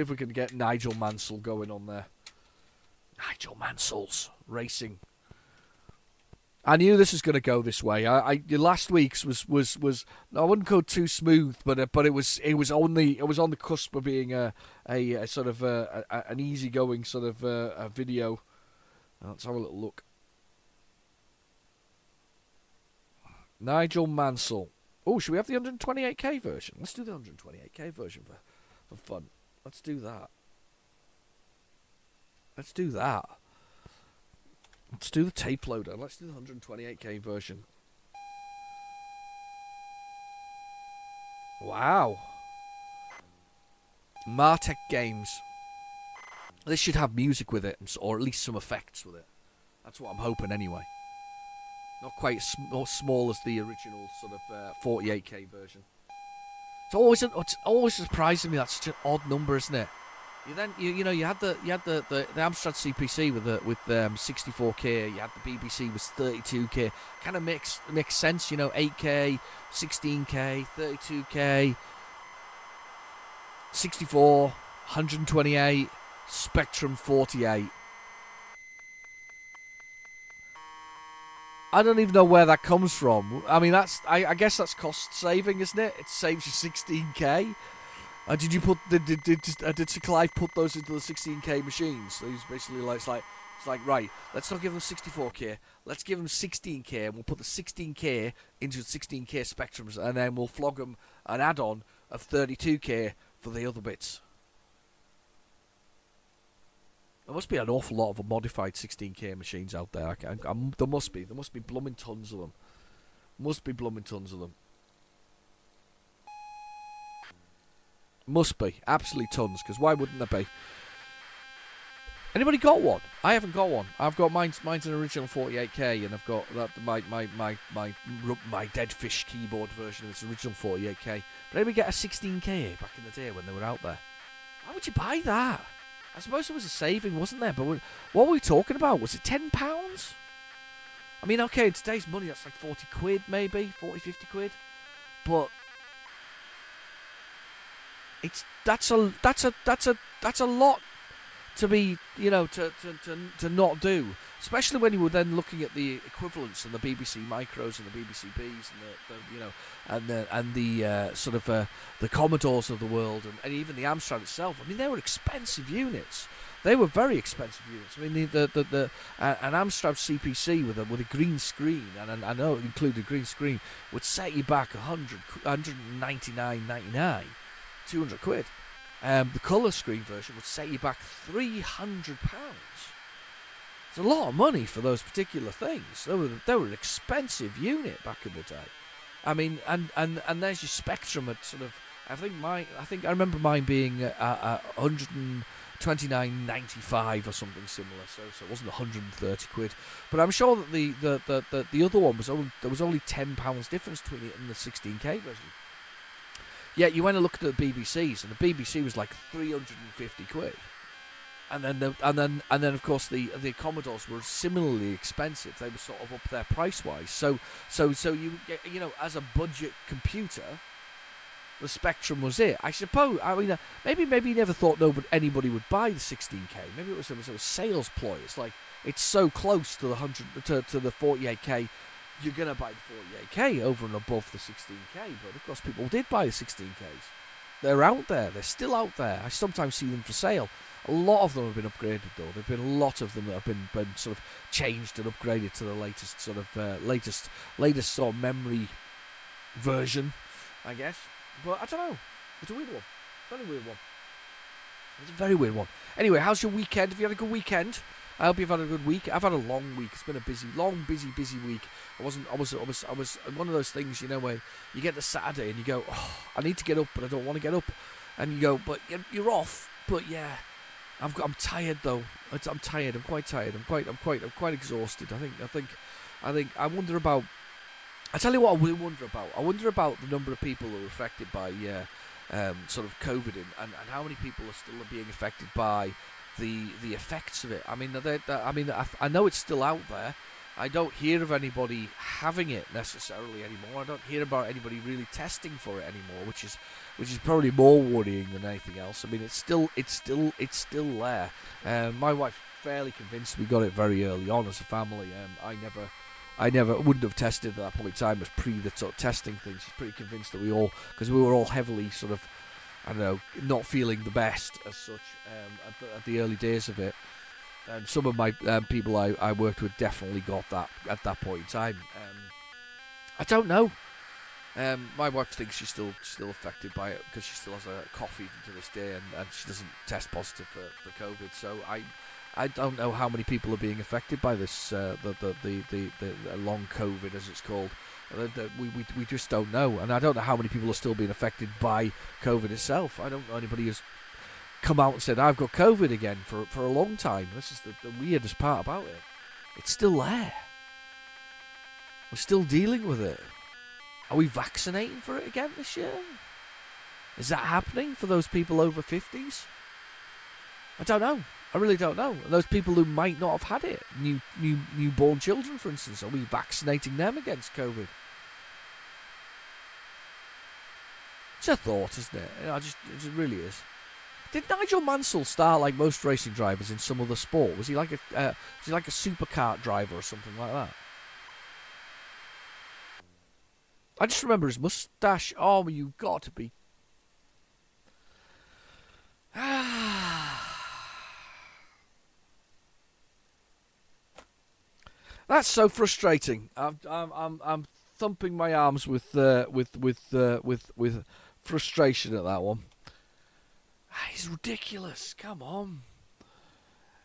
we can get Nigel Mansell going on there. Nigel Mansell's racing. I knew this was going to go this way. Last week's was I wouldn't go too smooth, but it was on the cusp of being a sort of an easygoing sort of a video. Let's have a little look. Nigel Mansell. Oh, should we have the 128k version? Let's do the 128k version for fun. Let's do that. Let's do the tape loader. Let's do the 128k version. Wow. Martech Games. This should have music with it, or at least some effects with it. That's what I'm hoping anyway. Not quite as small as the original sort of 48k version. It's always surprising me that's such an odd number, isn't it? You had the Amstrad CPC with 64k. You had the BBC was 32k. Kind of makes sense, 8k, 16k, 32k, 64, 128, Spectrum 48. I don't even know where that comes from. I mean, I guess that's cost saving, isn't it? It saves you 16k. Did you did Sir Clive put those into the 16k machines? So he's basically like, it's like right, let's not give them 64k. Let's give them 16k, and we'll put the 16k into 16k Spectrums, and then we'll flog them an add-on of 32k for the other bits. There must be an awful lot of modified 16k machines out there. There must be blooming tons of them. Must be blooming tons of them. Must be absolutely tons. Because why wouldn't there be? Anybody got one? I haven't got one. I've got mine's an original 48k, and I've got my Dead Fish keyboard version of its original 48k. But anybody get a 16k back in the day when they were out there? Why would you buy that? I suppose there was a saving, wasn't there? But what were we talking about? Was it £10? I mean, okay, in today's money, that's like 40 quid, maybe 40, 50 quid. But that's a lot to be, to not do. Especially when you were then looking at the equivalents and the BBC Micros and the BBC Bs and the sort of the Commodores of the world and even the Amstrad itself. I mean, they were expensive units. They were very expensive units. I mean, an Amstrad CPC with a green screen, and I know it included a green screen, would set you back 199.99, 200 quid. The colour screen version would set you back £300. It's a lot of money for those particular things. They were an expensive unit back in the day. I mean, and there's your Spectrum at sort of. I think I remember mine being 129.95 or something similar. So it wasn't 130 quid. But I'm sure that the other one there was only £10 difference between it and the 16k version. Yeah, you went and looked at the BBCs, and the BBC was like 350 quid. And then of course the Commodores were similarly expensive. They were sort of up there price wise. So you as a budget computer, the Spectrum was it. I suppose. I mean, maybe you never thought anybody would buy the 16k. Maybe it was a sales ploy. It's like it's so close to the 48k. You're gonna buy the 48k over and above the 16k. But of course, people did buy the 16ks. They're out there. They're still out there. I sometimes see them for sale. A lot of them have been upgraded, though. There've been a lot of them that have been sort of changed and upgraded to the latest sort of latest sort of memory version, I guess. But I don't know. It's a weird one. Very weird one. It's a very weird one. Anyway, how's your weekend? Have you had a good weekend? I hope you've had a good week. I've had a long week. It's been a busy week. I was one of those things, where you get to Saturday and you go, oh, I need to get up, but I don't want to get up, and you go, but you're off. But yeah, I'm tired though. I'm tired. I'm quite tired. I'm quite exhausted. I wonder about. I tell you what, I wonder about. I wonder about the number of people who are affected by sort of COVID and how many people are still being affected by the effects of it. I mean, I know it's still out there. I don't hear of anybody having it necessarily anymore. I don't hear about anybody really testing for it anymore, which is probably more worrying than anything else. I mean, it's still there. My wife's fairly convinced we got it very early on as a family. I never wouldn't have tested at that point in time as pre the sort of testing thing. She's pretty convinced that because we were all heavily sort of, I don't know, not feeling the best as such at the early days of it. And some of my people I worked with definitely got that at that point in time. I don't know. My wife thinks she's still affected by it because she still has a cough even to this day, and she doesn't test positive for COVID. So I don't know how many people are being affected by this the long COVID, as it's called. We just don't know, and I don't know how many people are still being affected by COVID itself. I don't know anybody who's come out and said I've got COVID again for a long time. This is the weirdest part about it. It's still there. We're still dealing with it. Are we vaccinating for it again this year? Is that happening for those people over 50s? I don't know. I really don't know. And those people who might not have had it, newborn children, for instance, are we vaccinating them against COVID? It's a thought, isn't it? It really is. Did Nigel Mansell start like most racing drivers in some other sport? Was he like a supercar driver or something like that? I just remember his moustache. Oh, you got to be. That's so frustrating. I'm thumping my arms with frustration at that one. He's ridiculous. Come on.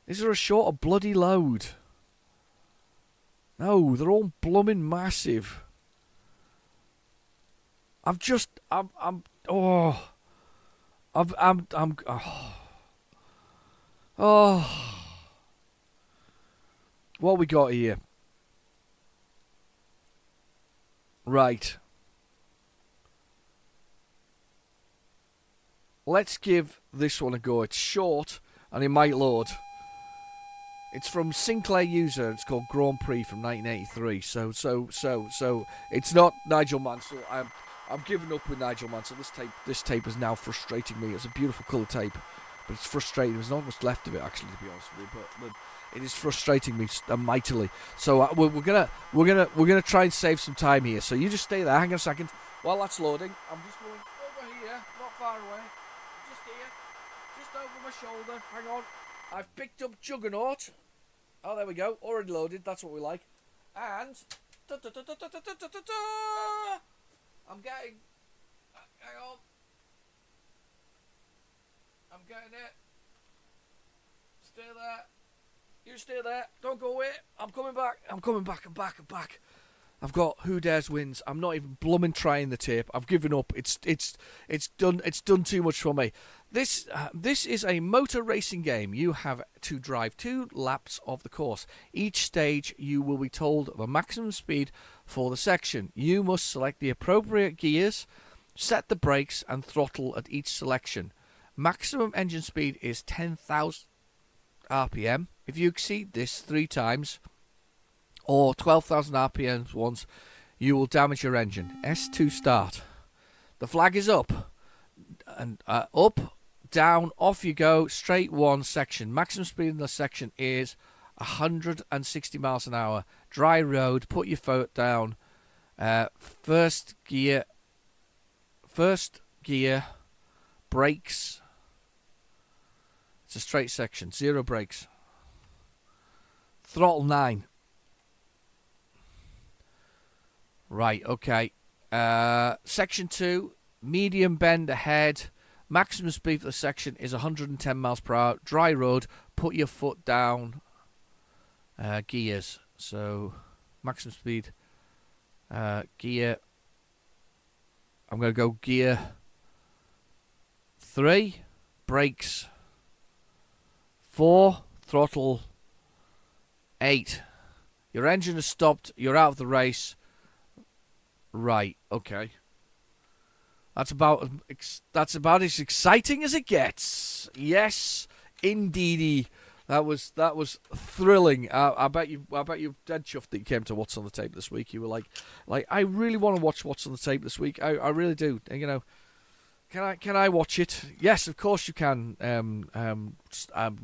Is there a short of bloody load? No, they're all blooming massive. What we got here? Right. Let's give this one a go. It's short and it might load. It's from Sinclair User. It's called Grand Prix from 1983. So it's not Nigel Mansell. I've given up with Nigel Mansell. This tape is now frustrating me. It's a beautiful colour tape, but it's frustrating. There's not much left of it, actually, to be honest with you. But it is frustrating me mightily. So we're gonna try and save some time here. So you just stay there. Hang on a second while that's loading. I'm just going over here, not far away. Just here, just over my shoulder. Hang on. I've picked up Juggernaut. Oh, there we go. Already loaded. That's what we like. And I'm getting. Hang on. I'm getting it. Stay there. You stay there. Don't go away. I'm coming back. I'm back. I've got Who Dares Wins. I'm not even blooming trying the tape. I've given up. It's done too much for me. This is a motor racing game. You have to drive 2 laps of the course. Each stage you will be told the maximum speed for the section. You must select the appropriate gears, set the brakes and throttle at each selection. Maximum engine speed is 10,000 RPM. If you exceed this 3 times or 12,000 RPM once, you will damage your engine. S2 start. The flag is up. And up, down, off you go. Straight 1 section. Maximum speed in the section is 160 miles an hour. Dry road. Put your foot down. First gear. Brakes. It's a straight section. 0 brakes. Throttle 9. Right, okay. Section 2, medium bend ahead. Maximum speed for the section is 110 miles per hour. Dry road, put your foot down. Gears. So, maximum speed. Gear. I'm going to go gear 3. Brakes. 4. Throttle. 8. Your engine has stopped. You're out of the race. Right, okay. That's about as exciting as it gets. Yes, Indeedy. That was thrilling. I bet you dead chuffed that you came to What's on the Tape this week. You were like I really want to watch What's on the Tape this week. I really do. And, you know, can I watch it? Yes, of course you can.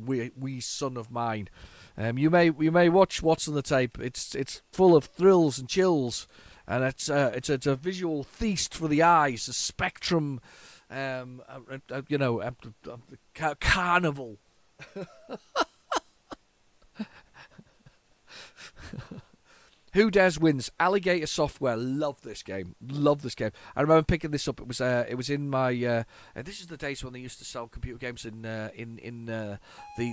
Wee son of mine. You may watch What's on the Tape. It's full of thrills and chills, and it's a visual feast for the eyes. A spectrum, carnival. Who Dares Wins. Alligator Software. Love this game. I remember picking this up. It was in my. This is the days when they used to sell computer games in the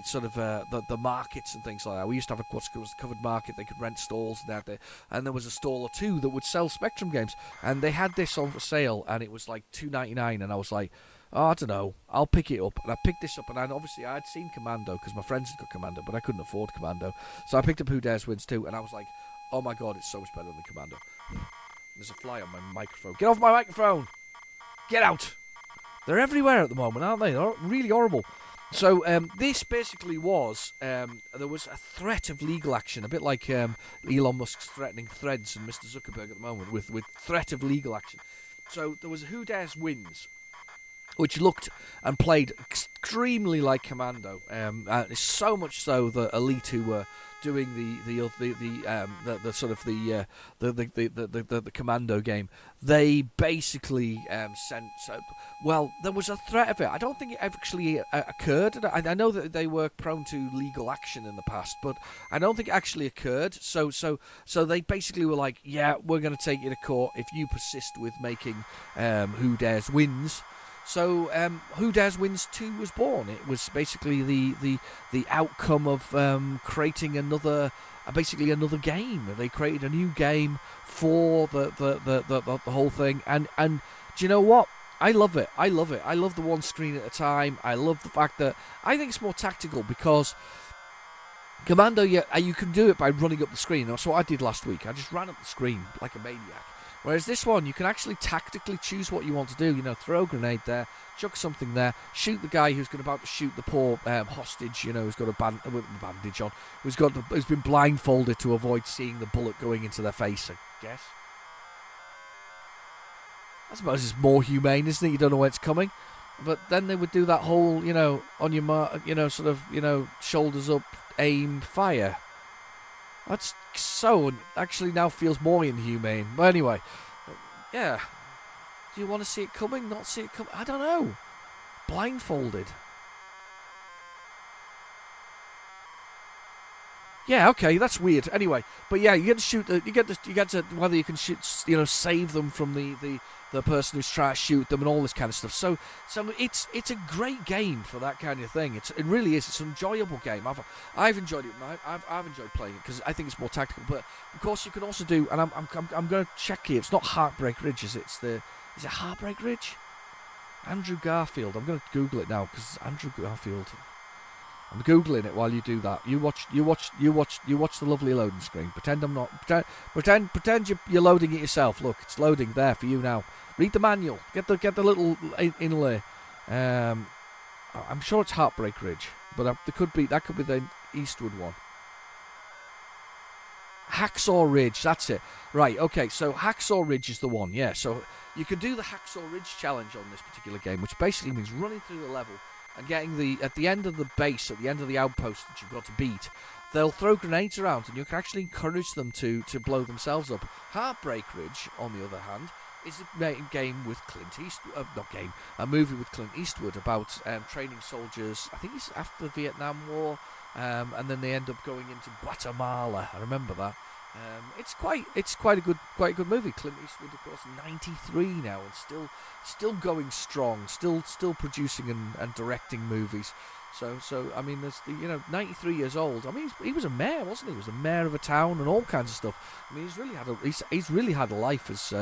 sort of the markets and things like that. We used to have what's called a covered market. They could rent stalls and there was a stall or two that would sell Spectrum games, and they had this on for sale, and it was like $2.99, and I was like, oh, I don't know, I'll pick it up. And I picked this up, and obviously I'd seen Commando because my friends had got Commando, but I couldn't afford Commando, so I picked up Who Dares Wins too, and I was like, oh my god, it's so much better than Commando. There's a fly on my microphone. Get off my microphone! Get out! They're everywhere at the moment, aren't they? They're really horrible. So this basically was, there was a threat of legal action, a bit like Elon Musk's threatening Threads and Mr. Zuckerberg at the moment, with threat of legal action. So there was Who Dares Wins, which looked and played extremely like Commando. So much so that Elite, who were doing the Commando game, they basically sent. Well, there was a threat of it. I don't think it actually occurred. I know that they were prone to legal action in the past, but I don't think it actually occurred. So they basically were like, yeah, we're going to take you to court if you persist with making Who Dares Wins. So Who Dares Wins 2 was born. It was basically the outcome of creating another game. They created a new game for the whole thing, and do you know what? I love it. I love the one screen at a time. I love the fact that I think it's more tactical, because Commando, you can do it by running up the screen. That's what I did last week. I just ran up the screen like a maniac. Whereas this one, you can actually tactically choose what you want to do. You know, throw a grenade there, chuck something there, shoot the guy who's about to shoot the poor hostage. You know, who's got a bandage on, who's been blindfolded to avoid seeing the bullet going into their face, I guess. I suppose it's more humane, isn't it? You don't know where it's coming. But then they would do that whole, you know, on your mark, you know, sort of, you know, shoulders up, aim, fire. That's so, actually now feels more inhumane. But anyway, yeah. Do you want to see it coming? Not see it coming? I don't know. Blindfolded. Yeah, okay, that's weird. Anyway, but yeah, you get to shoot. You get to whether you can shoot, you know, save them from the person who's trying to shoot them and all this kind of stuff. So it's a great game for that kind of thing. It really is. It's an enjoyable game. I've enjoyed it. I've enjoyed playing it because I think it's more tactical. But of course, you can also do. And I'm going to check here. It's not Heartbreak Ridge, is it? Is it Heartbreak Ridge? Andrew Garfield. I'm going to Google it now because Andrew Garfield. I'm googling it while you do that. You watch the lovely loading screen. Pretend I'm not. Pretend you're loading it yourself. Look, it's loading there for you now. Read the manual. Get the little inlay. I'm sure it's Heartbreak Ridge, but that could be the Eastwood one. Hacksaw Ridge. That's it. Right. Okay. So Hacksaw Ridge is the one. Yeah. So you can do the Hacksaw Ridge challenge on this particular game, which basically means running through the level and getting at the end of the base, at the end of the outpost that you've got to beat, they'll throw grenades around, and you can actually encourage them to blow themselves up. Heartbreak Ridge, on the other hand, is a game with Clint Eastwood. A movie with Clint Eastwood about training soldiers. I think it's after the Vietnam War, and then they end up going into Guatemala. I remember that. It's quite a good movie. Clint Eastwood, of course, 93 now, and still going strong, still producing and directing movies. So I mean, there's 93 years old. I mean, he was a mayor, wasn't he? He was a mayor of a town and all kinds of stuff. I mean, he's really had a life as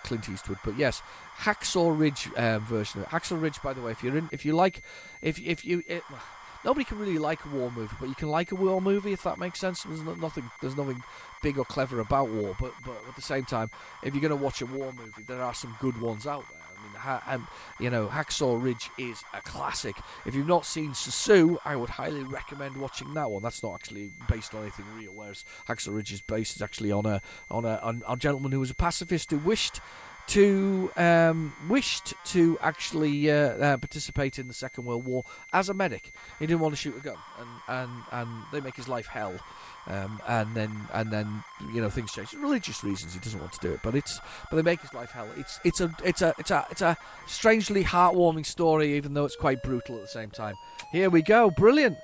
Clint Eastwood. But yes, Hacksaw Ridge version of it. Hacksaw Ridge, by the way, nobody can really like a war movie, but you can like a war movie, if that makes sense. There's nothing big or clever about war, but at the same time, if you're going to watch a war movie, there are some good ones out there. I mean, you know, Hacksaw Ridge is a classic. If you've not seen Susu, I would highly recommend watching that one. That's not actually based on anything real, whereas Hacksaw Ridge is based actually on a gentleman who was a pacifist who wished to actually participate in the Second World War as a medic. He didn't want to shoot a gun, and they make his life hell. And then you know, things change. For religious reasons, he doesn't want to do it, but they make his life hell. It's a strangely heartwarming story, even though it's quite brutal at the same time. Here we go, brilliant.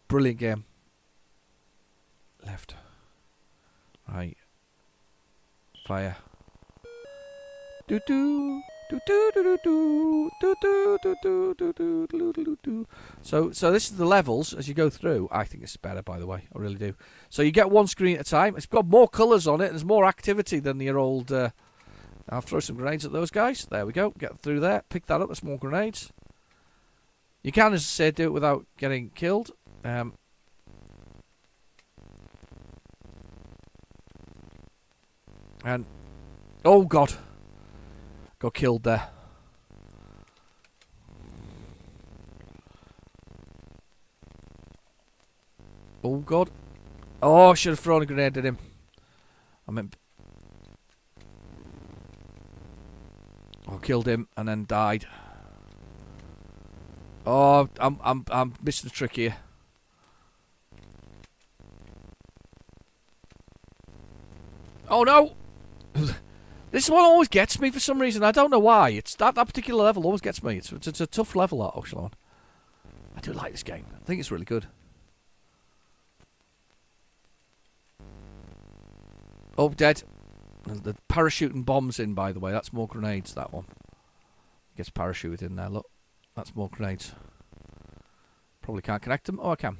Brilliant game. Left, right, fire. So this is the levels as you go through. I think it's better, by the way. I really do. So you get one screen at a time. It's got more colours on it. There's more activity than your old... I'll throw some grenades at those guys. There we go. Get through there. Pick that up. There's more grenades. You can, as I said, do it without getting killed. And... Oh, God. Got killed there. Oh, God. Oh, I should have thrown a grenade at him. I meant... I killed him and then died. Oh, I'm missing the trick here. Oh, no! This one always gets me for some reason. I don't know why. It's that particular level always gets me. It's a tough level, that Ocean one. I do like this game. I think it's really good. Oh, dead. The parachuting bombs in, by the way. That's more grenades, that one. Gets parachuted in there, look. That's more grenades. Probably can't connect them. Oh, I can.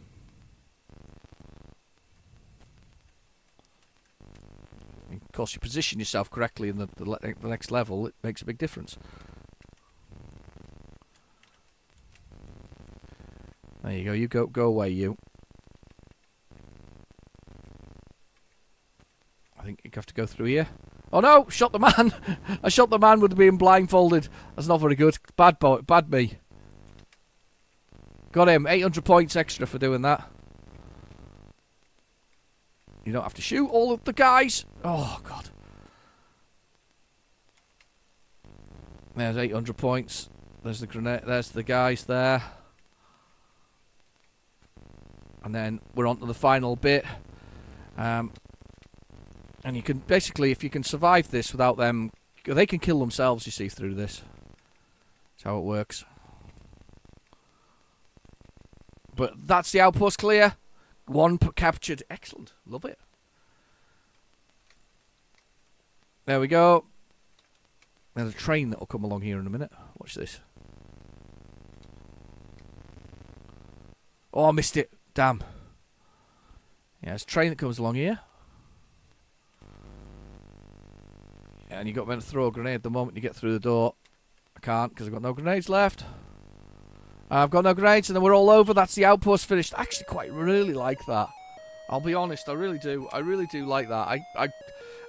Of course, you position yourself correctly in the next level, it makes a big difference. There you go. You go away, you. I think you have to go through here. Oh no! Shot the man! I shot the man with being blindfolded. That's not very good. Bad boy. Bad me. Got him. 800 points extra for doing that. You don't have to shoot all of the guys. Oh, God. There's 800 points. There's the grenade. There's the guys there. And then we're on to the final bit. And you can basically, if you can survive this without them, they can kill themselves, you see, through this. That's how it works. But that's the outpost clear. One captured. Excellent. Love it. There we go. There's a train that will come along here in a minute. Watch this. Oh, I missed it. Damn. Yeah, there's a train that comes along here. And you got meant to throw a grenade the moment you get through the door. I can't because I've got no grenades left. I've got no grenades and then we're all over. That's the outpost finished. I actually quite really like that. I'll be honest, I really do. I really do like that.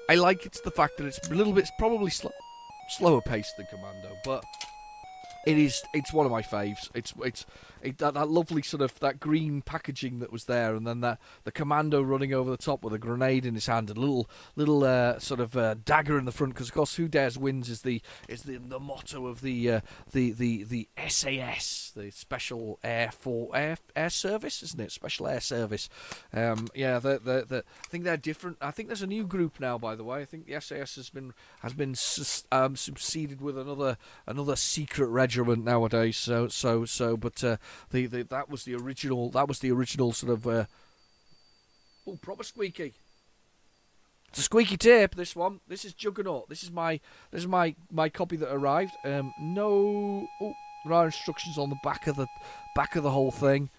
I like it's the fact that it's a little bit, probably slower paced than Commando, but it's one of my faves. It's that lovely sort of that green packaging that was there, and then the Commando running over the top with a grenade in his hand, and a little sort of dagger in the front, because of course Who Dares Wins is the motto of the SAS, the Special Air Service, isn't it? Special Air Service. Yeah, I think they're different. I think there's a new group now, by the way. I think the SAS has been succeeded with another secret regiment nowadays. So, but that was the original sort of proper squeaky. It's a squeaky tape. This one. This is Juggernaut. This is my copy that arrived. No, there are instructions on the back of the whole thing.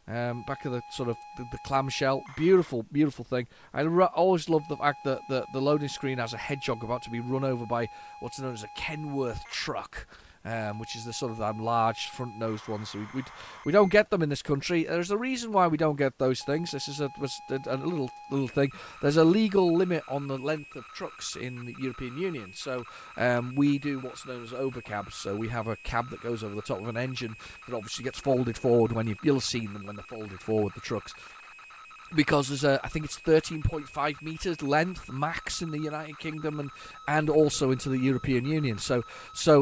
Back of the sort of the clamshell. Beautiful thing. I always love the fact that the loading screen has a hedgehog about to be run over by what's known as a Kenworth truck. which is the sort of large front-nosed ones. We don't get them in this country. There's a reason why we don't get those things. This is a little thing. There's a legal limit on the length of trucks in the European Union. So we do what's known as overcabs. So we have a cab that goes over the top of an engine that obviously gets folded forward when you'll have seen them when they're folded forward, the trucks. Because there's I think it's 13.5 metres length max in the United Kingdom and also into the European Union. So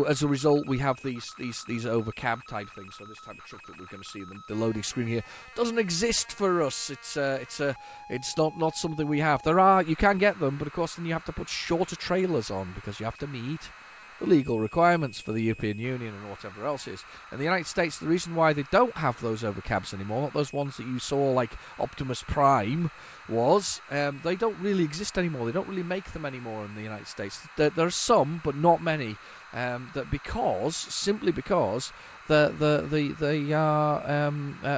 as a result, we have these over cab type things. So this type of truck that we're going to see, the loading screen here, doesn't exist for us. It's not something we have. You can get them, but of course then you have to put shorter trailers on because you have to meet the legal requirements for the European Union and whatever else is. In the United States, the reason why they don't have those overcabs anymore, not those ones that you saw like Optimus Prime, was they don't really exist anymore. They don't really make them anymore in the United States. There are some, but not many. Simply because they are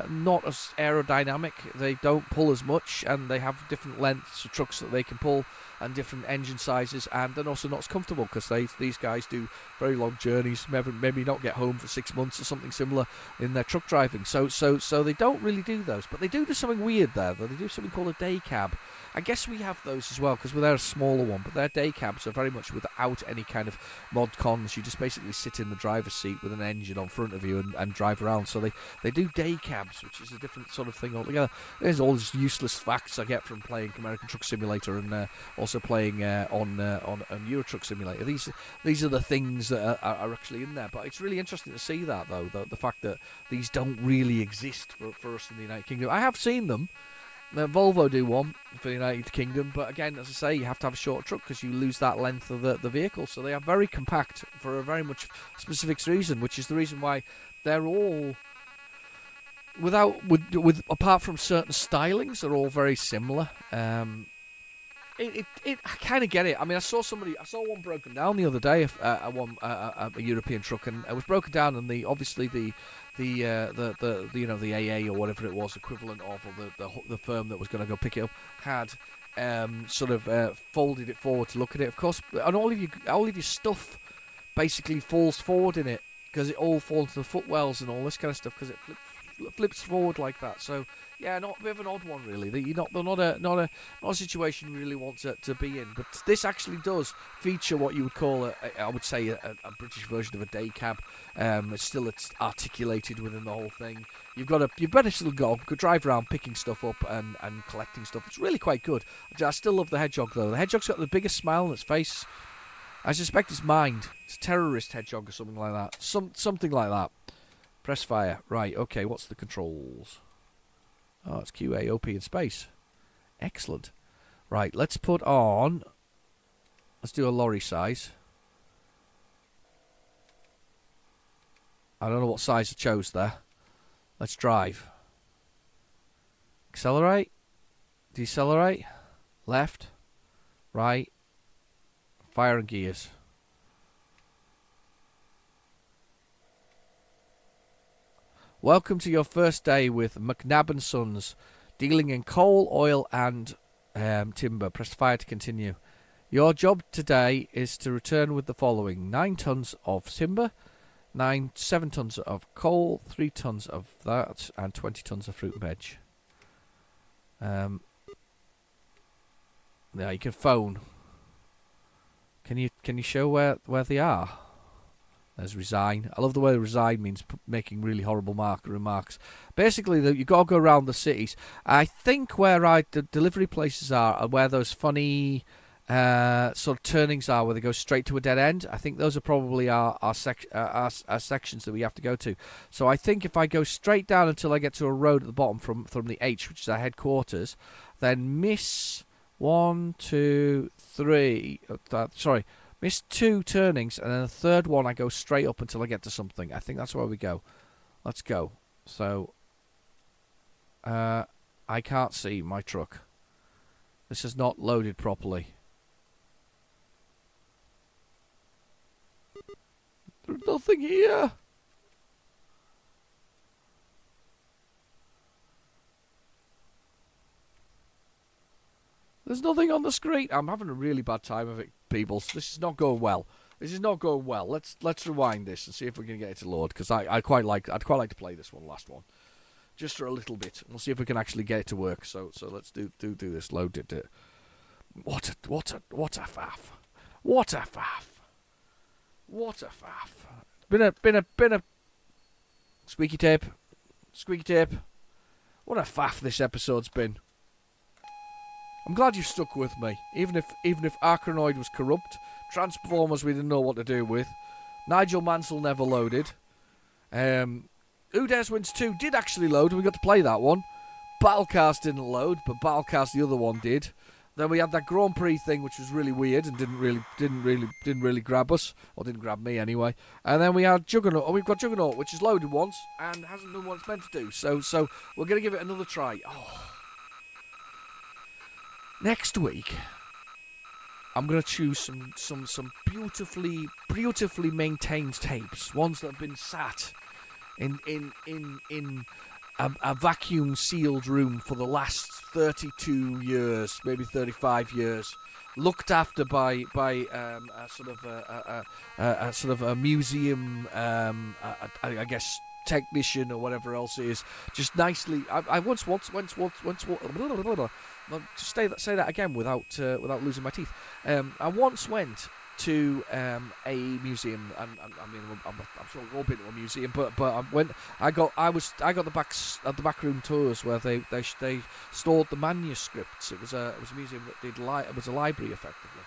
not as aerodynamic. They don't pull as much, and they have different lengths of trucks that they can pull and different engine sizes, and they're also not as comfortable because these guys do very long journeys, maybe not get home for 6 months or something similar in their truck driving. So they don't really do those, but they do something weird there. They do something called a day cab. I guess we have those as well because they're a smaller one, but their day cabs are very much without any kind of mod cons. You just basically sit in the driver's seat with an engine on front of you and drive around. So they do day cabs, which is a different sort of thing altogether. There's all these useless facts I get from playing American Truck Simulator and also playing on Euro Truck Simulator. These are the things that are actually in there. But it's really interesting to see that, though, the fact that these don't really exist for us in the United Kingdom. I have seen them. Volvo do one for the United Kingdom, but again, as I say, you have to have a short truck because you lose that length of the vehicle. So they are very compact for a very much specific reason, which is the reason why they're all, apart from certain stylings, they're all very similar. I kind of get it. I mean, I saw one broken down the other day, a European truck, and it was broken down, and the AA or whatever it was equivalent of, or the firm that was going to go pick it up had folded it forward to look at it. Of course, and all of your stuff basically falls forward in it because it all falls to the footwells and all this kind of stuff because it flips forward like that. So yeah, not a bit of an odd one really. They're not a situation you really want to be in. But this actually does feature what you would call a British version of a day cab. It's articulated within the whole thing. You've better still go drive around picking stuff up and collecting stuff. It's really quite good. I still love the hedgehog though. The hedgehog's got the biggest smile on its face. I suspect it's mind. It's a terrorist hedgehog or something like that. Something like that. Press fire. Right, okay, what's the controls? Oh, it's QA, OP, and space. Excellent. Right, let's do a lorry size. I don't know what size I chose there. Let's drive. Accelerate. Decelerate. Left. Right. Fire and gears. Welcome to your first day with McNabb & Sons, dealing in coal, oil and timber. Press fire to continue. Your job today is to return with the following: 9 tons of timber, 7 tons of coal, 3 tons of that, and 20 tons of fruit and veg. Now you can phone. Can you show where they are? There's resign. I love the way resign means making really horrible remarks. Basically, you've got to go around the cities. I think where the delivery places are where those funny sort of turnings are, where they go straight to a dead end. I think those are probably our sections that we have to go to. So I think if I go straight down until I get to a road at the bottom from the H, which is our headquarters, then miss 2 turnings, and then the third one I go straight up until I get to something. I think that's where we go. Let's go. So, I can't see my truck. This is not loaded properly. There's nothing here. There's nothing on the screen. I'm having a really bad time of it, people. This is not going well. This is not going well. Let's rewind this and see if we can get it to load, because I'd quite like to play this last one, just for a little bit. We'll see if we can actually get it to work. So let's do this. Load it. What a faff. What a faff. What a faff. Been a squeaky tape. What a faff this episode's been. I'm glad you stuck with me, even if Arachnoid was corrupt, Transformers we didn't know what to do with, Nigel Mansell never loaded, Who Dares Wins 2 did actually load, and we got to play that one. Battlecast didn't load, but Battlecast the other one did. Then we had that Grand Prix thing, which was really weird and didn't really grab us, or didn't grab me anyway. And then we had Juggernaut. Oh, we've got Juggernaut, which is loaded once and hasn't done what it's meant to do. So we're gonna give it another try. Oh. Next week, I'm gonna choose some beautifully maintained tapes, ones that have been sat in a vacuum sealed room for the last 32 years, maybe 35 years, looked after by a sort of a museum, I guess, technician or whatever else it is. Just nicely, I once say that again without losing my teeth. I once went to a museum, and I mean, I'm sure we've all been to a museum, but I got the backroom tours where they stored the manuscripts. It was a museum that did it was a library effectively.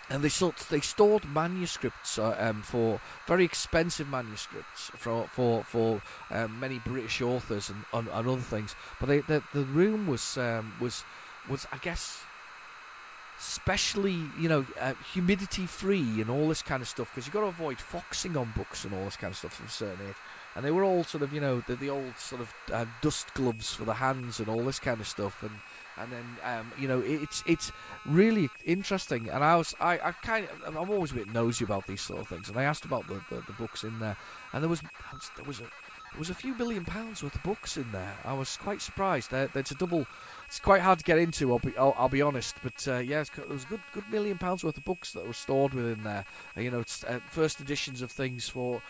And they stored manuscripts for very expensive manuscripts for many British authors and other things. But the room was I guess especially humidity free and all this kind of stuff, because you've got to avoid foxing on books and all this kind of stuff from a certain age. And they were all sort of the old sort of dust gloves for the hands and all this kind of stuff, and then it's really interesting. And I'm always a bit nosy about these sort of things, and I asked about the books in there, and there was a few £1 million worth of books in there. I was quite surprised. There's a double. It's quite hard to get into. I'll be honest, but there was a good £1 million worth of books that were stored within there. It's first editions of things for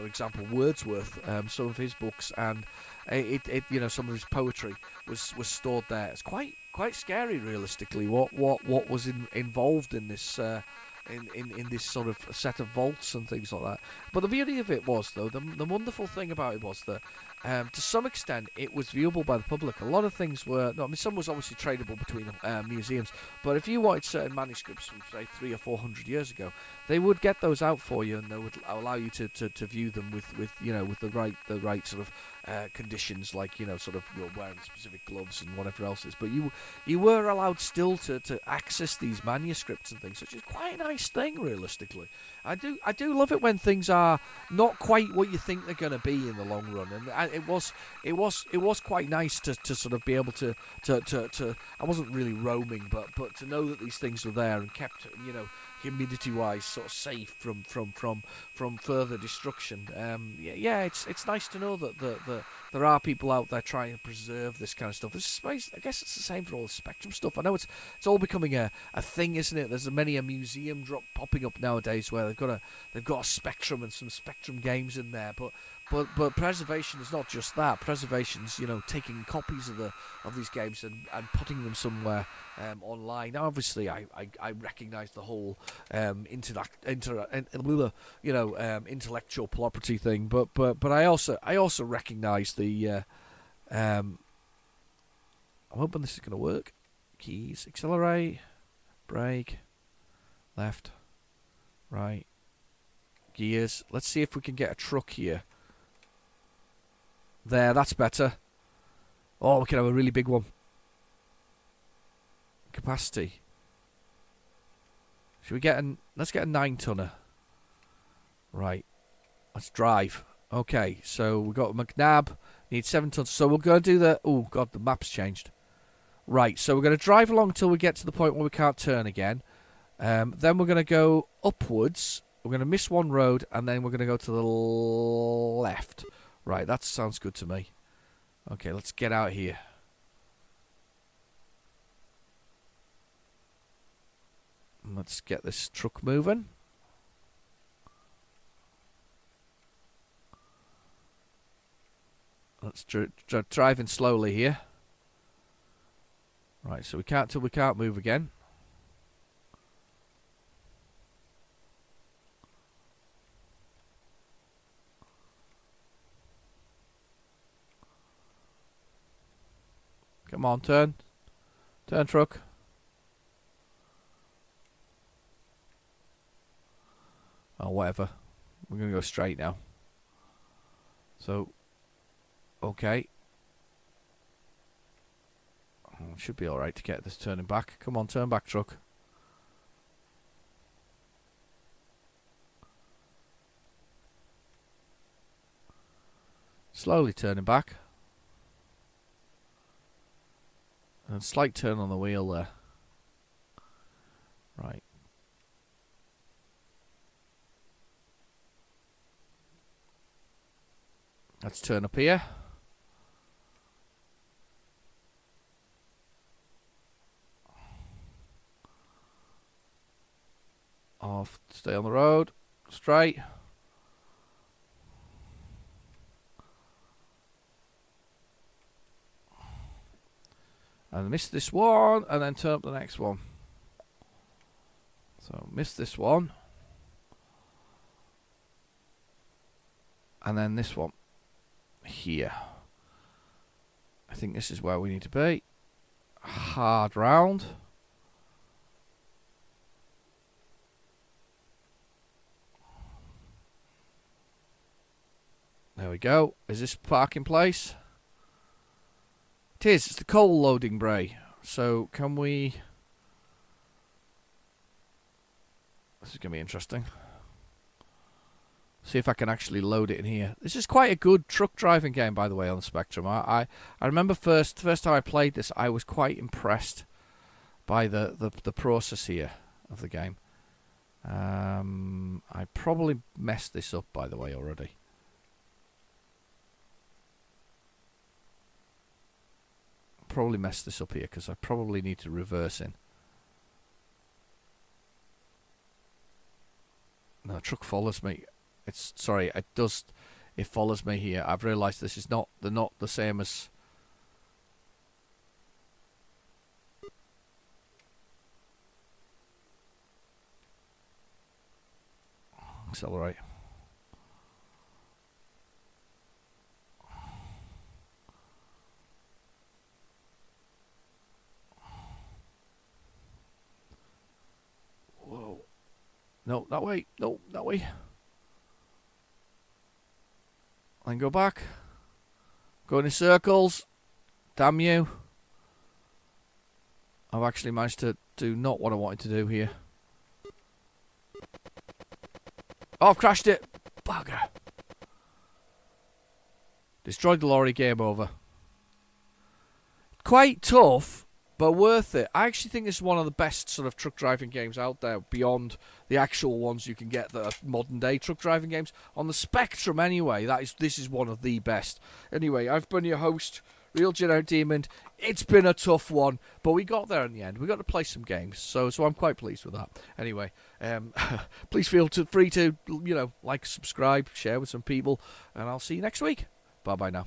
example, Wordsworth, some of his books, and some of his poetry was stored there. It's quite scary, realistically, what was involved in this. In this sort of set of vaults and things like that. But the beauty of it was, though, the wonderful thing about it was that to some extent it was viewable by the public. A lot of things were, some was obviously tradable between museums, but if you wanted certain manuscripts from, say, 300 or 400 years ago, they would get those out for you, and they would allow you to view them with the right sort of conditions, like sort of wearing specific gloves and whatever else is. But you were allowed still to access these manuscripts and things, which is quite a nice thing, realistically. I do love it when things are not quite what you think they're going to be in the long run, and it was quite nice to sort of be able to I wasn't really roaming, but to know that these things were there and kept humidity-wise sort of safe from further destruction. It's nice to know that there are people out there trying to preserve this kind of stuff. I guess it's the same for all the Spectrum stuff. I know it's all becoming a thing, isn't it? There's many a museum popping up nowadays where they've got a Spectrum and some Spectrum games in there, but preservation is not just that. Preservation's taking copies of these games and putting them somewhere online. Now, obviously, I recognise the whole intellectual property thing, but I also recognise the. I'm hoping this is going to work. Keys, accelerate, brake, left, right, gears. Let's see if we can get a truck here. There, that's better. Oh, we can have a really big one. Capacity. Should we let's get a 9-tonner. Right. Let's drive. Okay, so we've got a McNab. Need 7 tons. So we're going to do the... Oh, God, the map's changed. Right, so we're going to drive along till we get to the point where we can't turn again. Then we're going to go upwards. We're going to miss one road, and then we're going to go to the left. Right, that sounds good to me. Okay, let's get out here. Let's get this truck moving. Let's driving slowly here. Right, so we can't move again. Come on, turn. Turn, truck. Oh, whatever. We're going to go straight now. So, okay. Should be alright to get this turning back. Come on, turn back, truck. Slowly turning back. And slight turn on the wheel there. Right. Let's turn up here. Off, stay on the road, straight. And miss this one, and then turn up the next one. So miss this one. And then this one. Here. I think this is where we need to be. Hard round. There we go. Is this parking place? It is. It's the coal loading bay. So can we... This is going to be interesting. See if I can actually load it in here. This is quite a good truck driving game, by the way, on the Spectrum. I remember first time I played this, I was quite impressed by the process here of the game. I probably messed this up, by the way, already. Probably messed this up here because I probably need to reverse in. No, truck follows me. It's sorry, it does. It follows me here. I've realised this is not the same as. Accelerate. Whoa. No, that way. No, that way. And go back. Go in circles. Damn you. I've actually managed to do not what I wanted to do here. Oh, I've crashed it. Bugger. Destroyed the lorry, game over. Quite tough, but worth it. I actually think this is one of the best sort of truck driving games out there, beyond the actual ones you can get that are modern day truck driving games. On the Spectrum anyway, this is one of the best. Anyway, I've been your host, Real Generic Demon. It's been a tough one, but we got there in the end. We got to play some games, so I'm quite pleased with that. Anyway, please feel free to, like, subscribe, share with some people, and I'll see you next week. Bye-bye now.